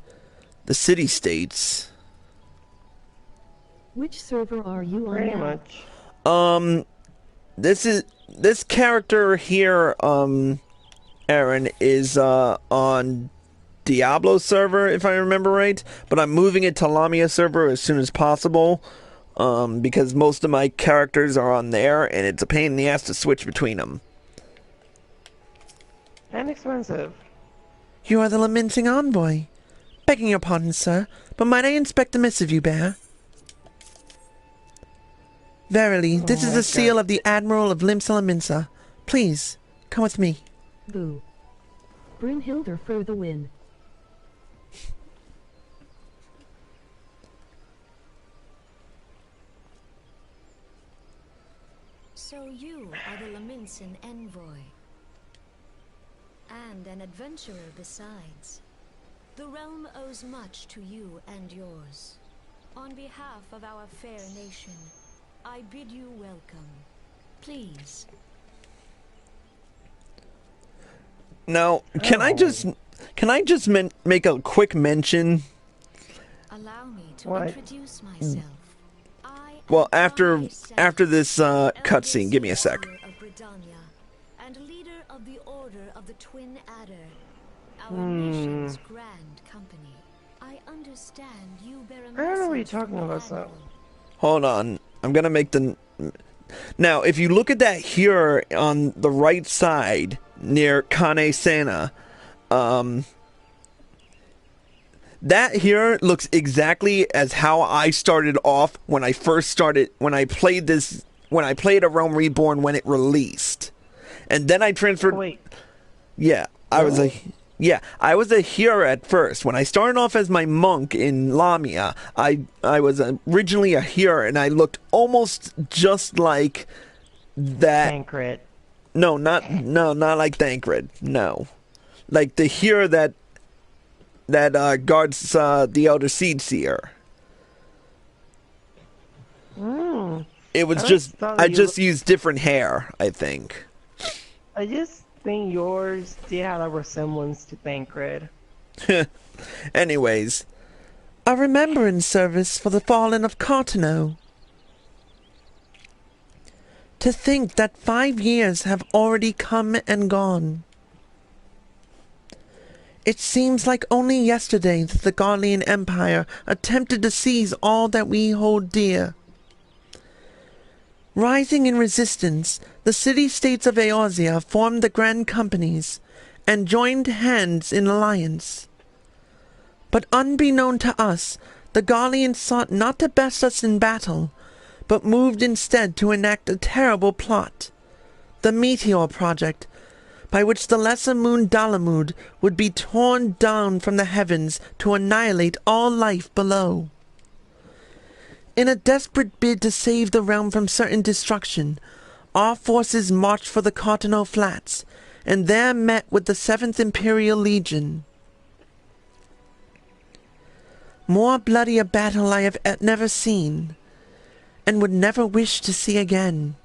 B: the city-states.
G: Which server are you on
C: Pretty
G: now?
C: much.
B: This character here, Aaron, is on Diablo server, if I remember right, but I'm moving it to Lamia server as soon as possible, because most of my characters are on there, and it's a pain in the ass to switch between them.
C: And expensive.
J: You are the Lominsan envoy. Begging your pardon, sir, but might I inspect the missive you bear? Verily, this is the seal of the Admiral of Lominsan. Please, come with me.
G: Boo. Brunhilde for the win.
E: So you are the Lominsan envoy. And an adventurer besides. The realm owes much to you and yours. On behalf of our fair nation, I bid you welcome. Please.
B: Now, can I just make a quick mention?
E: Allow me to introduce myself.
B: Well, after this cutscene, give me a sec.
E: And leader of the Order of the Twin Adder, our nation's grand company. I understand you bear a message.
C: I don't know what you're talking about, so.
B: Hold on, I'm gonna make the. Now, if you look at that here on the right side near Kane Sana, that here looks exactly as how I started off when I first started, when I played A Realm Reborn when it released. And then I transferred...
C: Oh, wait.
B: Yeah, I was a hero at first. When I started off as my monk in Lamia, I was originally a hero, and I looked almost just like that...
C: Thancred.
B: No, not like Thancred. No. Like the hero that guards the Elder Seed Seer. It was I just used different hair, I think.
C: I just think yours did have a resemblance to Thancred.
B: Anyways.
J: A remembrance service for the fallen of Cartano. To think that 5 years have already come and gone. It seems like only yesterday that the Garlean Empire attempted to seize all that we hold dear. Rising in resistance, the city-states of Eorzea formed the Grand Companies and joined hands in alliance. But unbeknown to us, the Garleans sought not to best us in battle, but moved instead to enact a terrible plot, the Meteor Project, by which the lesser moon Dalamud would be torn down from the heavens to annihilate all life below. In a desperate bid to save the realm from certain destruction, our forces marched for the Cartano Flats, and there met with the 7th Imperial Legion. More bloody a battle I have never seen, and would never wish to see again.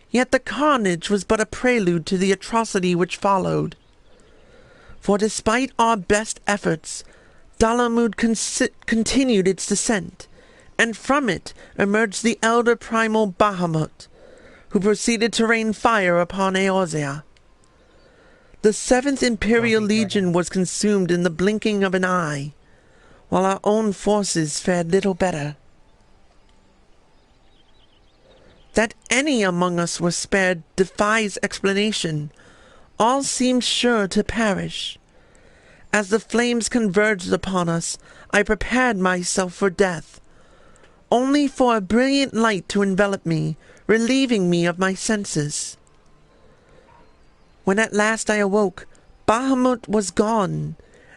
J: Yet the carnage was but a prelude to the atrocity which followed. For despite our best efforts, Dalamud continued its descent, and from it emerged the elder primal Bahamut, who proceeded to rain fire upon Eorzea. The 7th Imperial Legion was consumed in the blinking of an eye, while our own forces fared little better. That any among us were spared defies explanation. All seemed sure to perish. As the flames converged upon us, I prepared myself for death, only for a brilliant light to envelop me, relieving me of my senses. When at last I awoke, Bahamut was gone,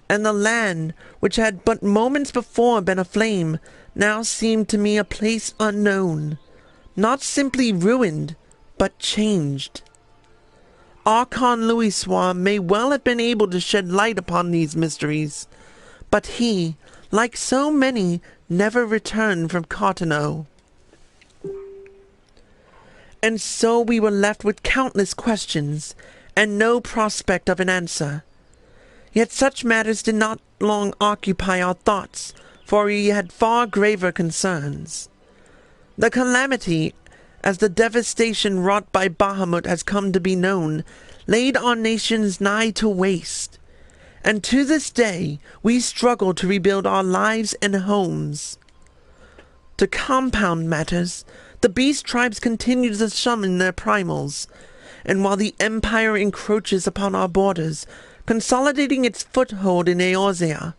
J: and the land, which had but moments before been aflame, now seemed to me a place unknown. Not simply ruined, but changed. Archon Louisoix may well have been able to shed light upon these mysteries, but he, like so many, never returned from Cartano. And so we were left with countless questions, and no prospect of an answer. Yet such matters did not long occupy our thoughts, for we had far graver concerns. The calamity, as the devastation wrought by Bahamut has come to be known, laid our nations nigh to waste, and to this day we struggle to rebuild our lives and homes. To compound matters, the beast tribes continue to summon their primals, and while the Empire encroaches upon our borders, consolidating its foothold in Eorzea,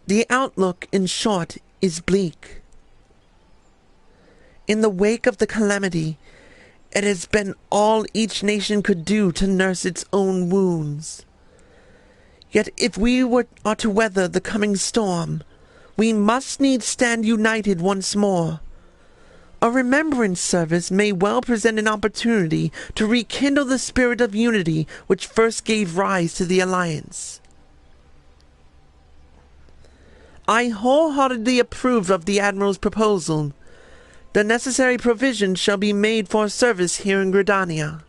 J: the outlook, in short, is bleak. In the wake of the calamity, it has been all each nation could do to nurse its own wounds. Yet if we are to weather the coming storm, we must needs stand united once more. A remembrance service may well present an opportunity to rekindle the spirit of unity which first gave rise to the Alliance. I wholeheartedly approve of the Admiral's proposal. The necessary provisions shall be made for service here in Gridania.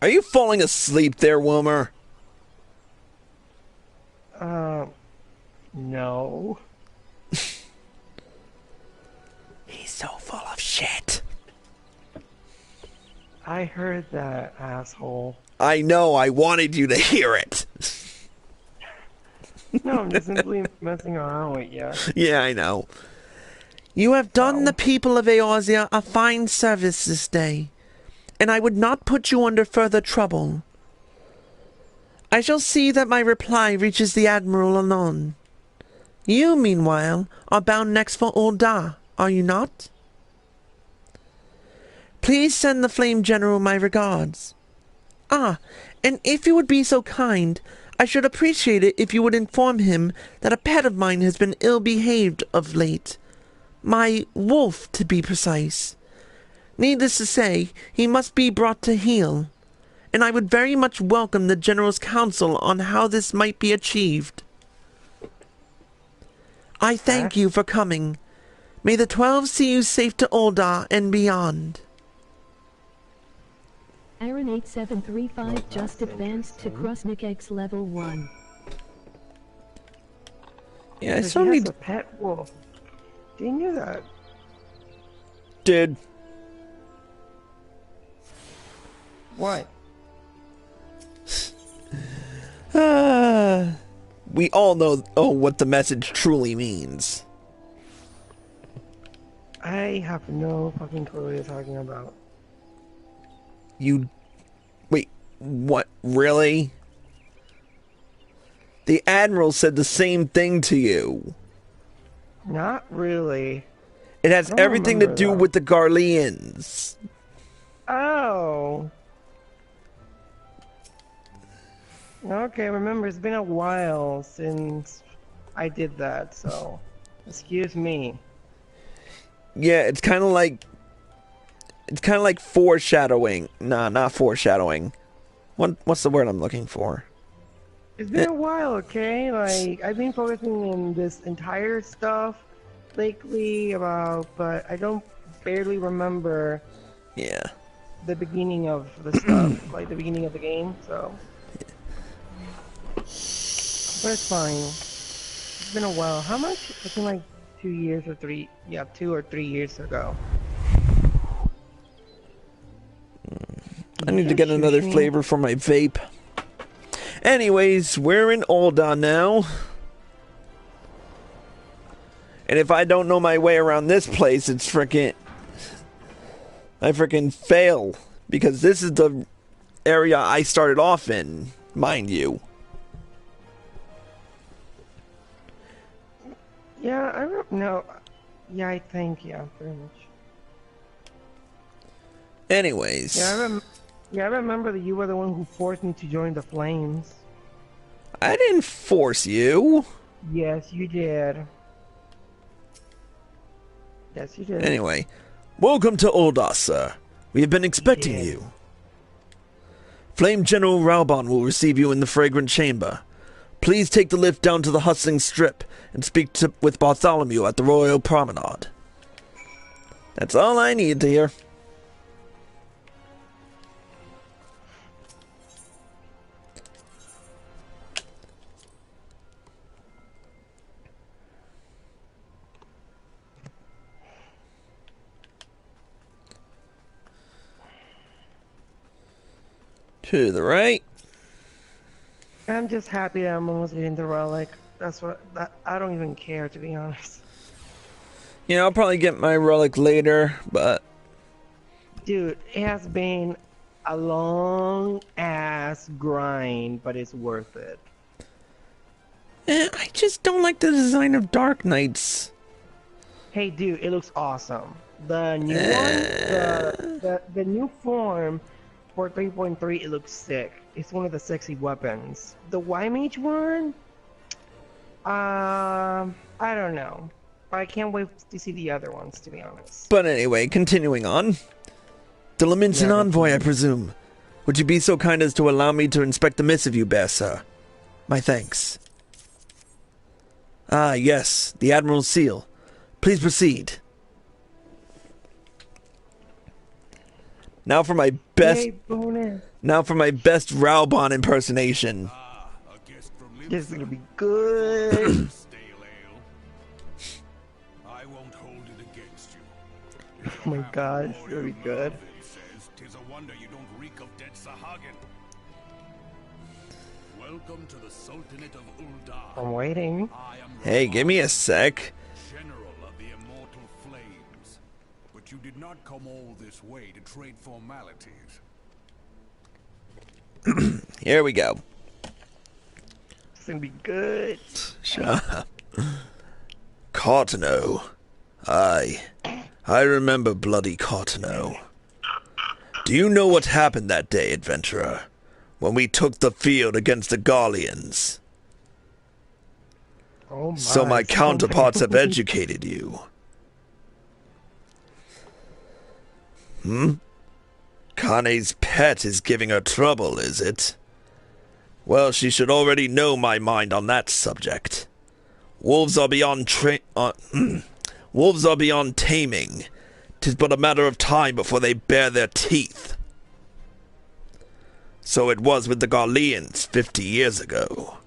B: Are you falling asleep there, Wilmer?
C: No.
J: He's so full of shit.
C: I heard that, asshole.
B: I know, I wanted you to hear it.
C: No, I'm just simply messing around with you.
B: Yeah, I know.
J: You have done the people of Eorzea a fine service this day, and I would not put you under further trouble. I shall see that my reply reaches the Admiral anon. You, meanwhile, are bound next for Ul'dah, are you not? Please send the Flame General my regards. Ah, and if you would be so kind, I should appreciate it if you would inform him that a pet of mine has been ill-behaved of late. My wolf, to be precise. Needless to say, he must be brought to heel, and I would very much welcome the General's counsel on how this might be achieved. I thank you for coming. May the 12 see you safe to Ul'dah and beyond.
G: Aaron 8735 just advanced to Krusnik X level 1.
J: Yeah, I still need
C: a pet wolf. Didn't you that?
B: Dude.
C: What?
B: We all know what the message truly means.
C: I have no fucking clue what you're talking about.
B: Wait, what? Really? The Admiral said the same thing to you.
C: Not really.
B: It has everything to do with the Garleans.
C: Oh. Okay, remember, it's been a while since I did that, so excuse me.
B: Yeah, it's kind of like foreshadowing. Nah, not foreshadowing. What's the word I'm looking for?
C: It's been a while, okay? Like, I've been focusing on this entire stuff lately but I don't barely remember.
B: Yeah.
C: The beginning of the stuff, like the beginning of the game, so. But it's fine. It's been a while. How much? It's been like 2 years or 3. Yeah, 2 or 3 years ago.
B: I need to get another flavor for my vape. Anyways, we're in Ul'dah now. And if I don't know my way around this place, I frickin' fail. Because this is the area I started off in, mind you.
C: Yeah, I don't know. Yeah, I think, pretty much.
B: Anyways.
C: Yeah, I remember that you were the one who forced me to join the Flames.
B: I didn't force you.
C: Yes, you did. Yes, you did.
B: Anyway, welcome to Ul'dah, sir. We have been expecting you. Flame General Raubon will receive you in the Fragrant Chamber. Please take the lift down to the Hustling Strip and speak with Bartholomew at the Royal Promenade. That's all I need to hear. To the right.
C: I'm just happy that I'm almost getting the relic. I don't even care, to be honest.
B: You know, I'll probably get my relic later, but...
C: Dude, it has been a long-ass grind, but it's worth it.
B: I just don't like the design of Dark Knights.
C: Hey, dude, it looks awesome. The new one, the new form for 3.3, it looks sick. It's one of the sexy weapons. The Y-Mage one, I don't know. I can't wait to see the other ones, to be honest.
B: But anyway, continuing on. The Lominsan Envoy, I presume. Would you be so kind as to allow me to inspect the missive you bear, sir? My thanks. Ah, yes, the Admiral's seal. Please proceed. Now for my best... Now for my best Raubon impersonation.
C: This is gonna be good. Oh my god, it's gonna be good.
F: Welcome to the Sultanate of Uldar.
C: I'm waiting.
B: Hey, give me a sec.
F: General of the Immortal Flames. But you did not come all this way to trade formalities.
B: Here we go.
C: It's gonna be good.
B: Shut up. Cartano. I remember bloody Cartano. Do you know what happened that day, adventurer? When we took the field against the Garleans?
C: Oh my.
B: So my counterparts have educated you. Kane's pet is giving her trouble, is it? Well, she should already know my mind on that subject. Wolves are beyond wolves are beyond taming. 'Tis but a matter of time before they bare their teeth. So it was with the Garleans 50 years ago.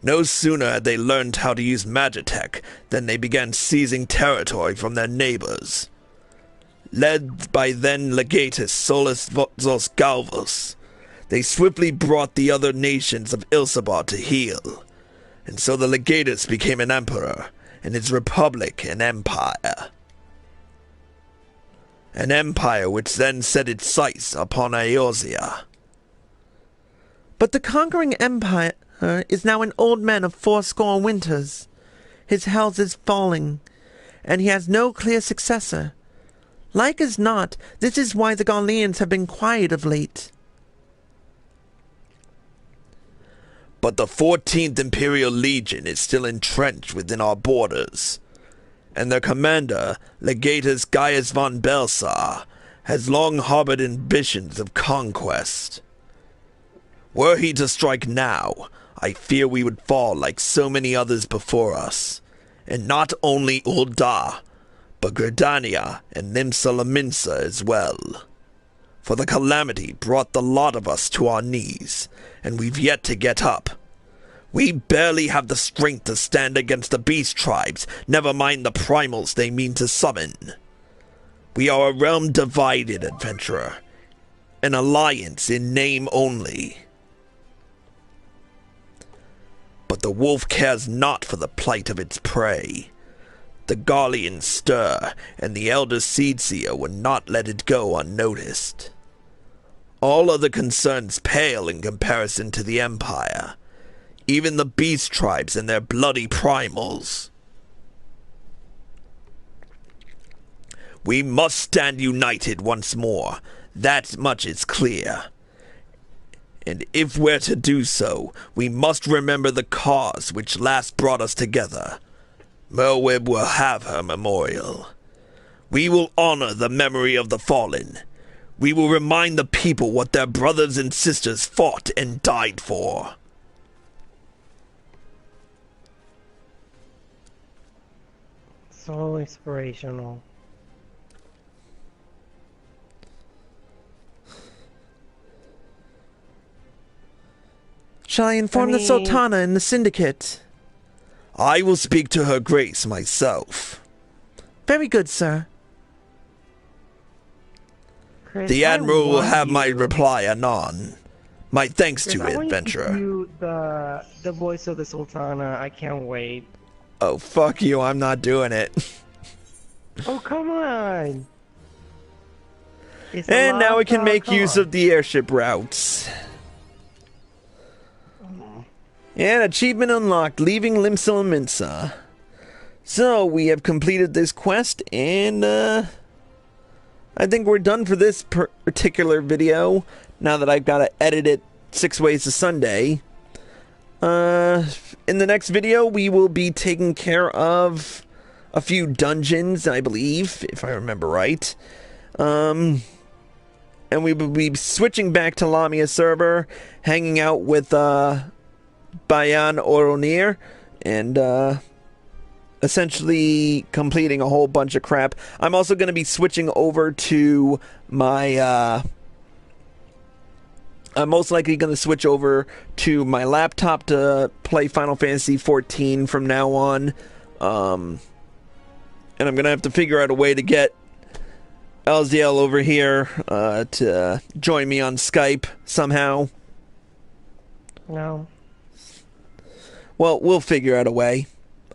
B: No sooner had they learned how to use Magitech than they began seizing territory from their neighbors. Led by then Legatus Solus Voxos Galvus, they swiftly brought the other nations of Ilsabar to heel, and so the Legatus became an emperor, and his republic an empire. An empire which then set its sights upon Eorzea.
J: But the conquering empire is now an old man of 80 winters. His health is falling, and he has no clear successor. Like as not, this is why the Garleans have been quiet of late.
B: But the 14th Imperial Legion is still entrenched within our borders, and their commander, Legatus Gaius von Belsar, has long harbored ambitions of conquest. Were he to strike now, I fear we would fall like so many others before us, and not only Uldar, but Gridania and Limsa Lominsa as well. For the calamity brought the lot of us to our knees, and we've yet to get up. We barely have the strength to stand against the beast tribes, never mind the primals they mean to summon. We are a realm divided, adventurer. An alliance in name only. But the wolf cares not for the plight of its prey. The Garleans stir, and the elder Seedseer would not let it go unnoticed. All other concerns pale in comparison to the Empire, even the beast tribes and their bloody primals. We must stand united once more, that much is clear. And if we're to do so, we must remember the cause which last brought us together. Merwib will have her memorial. We will honor the memory of the fallen. We will remind the people what their brothers and sisters fought and died for.
C: So inspirational.
J: Shall I inform the Sultana and the Syndicate?
B: I will speak to her grace myself.
J: Very good, sir.
C: Chris,
B: The Admiral will have my reply anon.
A: My thanks to
C: I
A: you,
C: want
A: adventurer.
C: you the voice of the Sultana. I can't wait.
A: Oh, fuck you. I'm not doing it.
C: Oh, come on.
A: And now we can make use of the airship routes. And achievement unlocked, leaving Lominsan. So, we have completed this quest, and I think we're done for this particular video, now that I've got to edit it 6 ways to Sunday. In the next video, we will be taking care of a few dungeons, I believe, if I remember right. And we will be switching back to Lamia server, hanging out with Bayan Oronir, and essentially completing a whole bunch of crap. I'm also going to be switching over to my I'm most likely going to switch over to my laptop to play Final Fantasy XIV from now on. And I'm going to have to figure out a way to get LZL over here to join me on Skype somehow.
C: No.
A: Well, we'll figure out a way.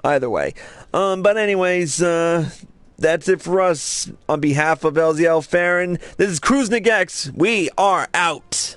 A: Either way. But anyways, that's it for us. On behalf of LZL Farron, this is Kruznik X. We are out.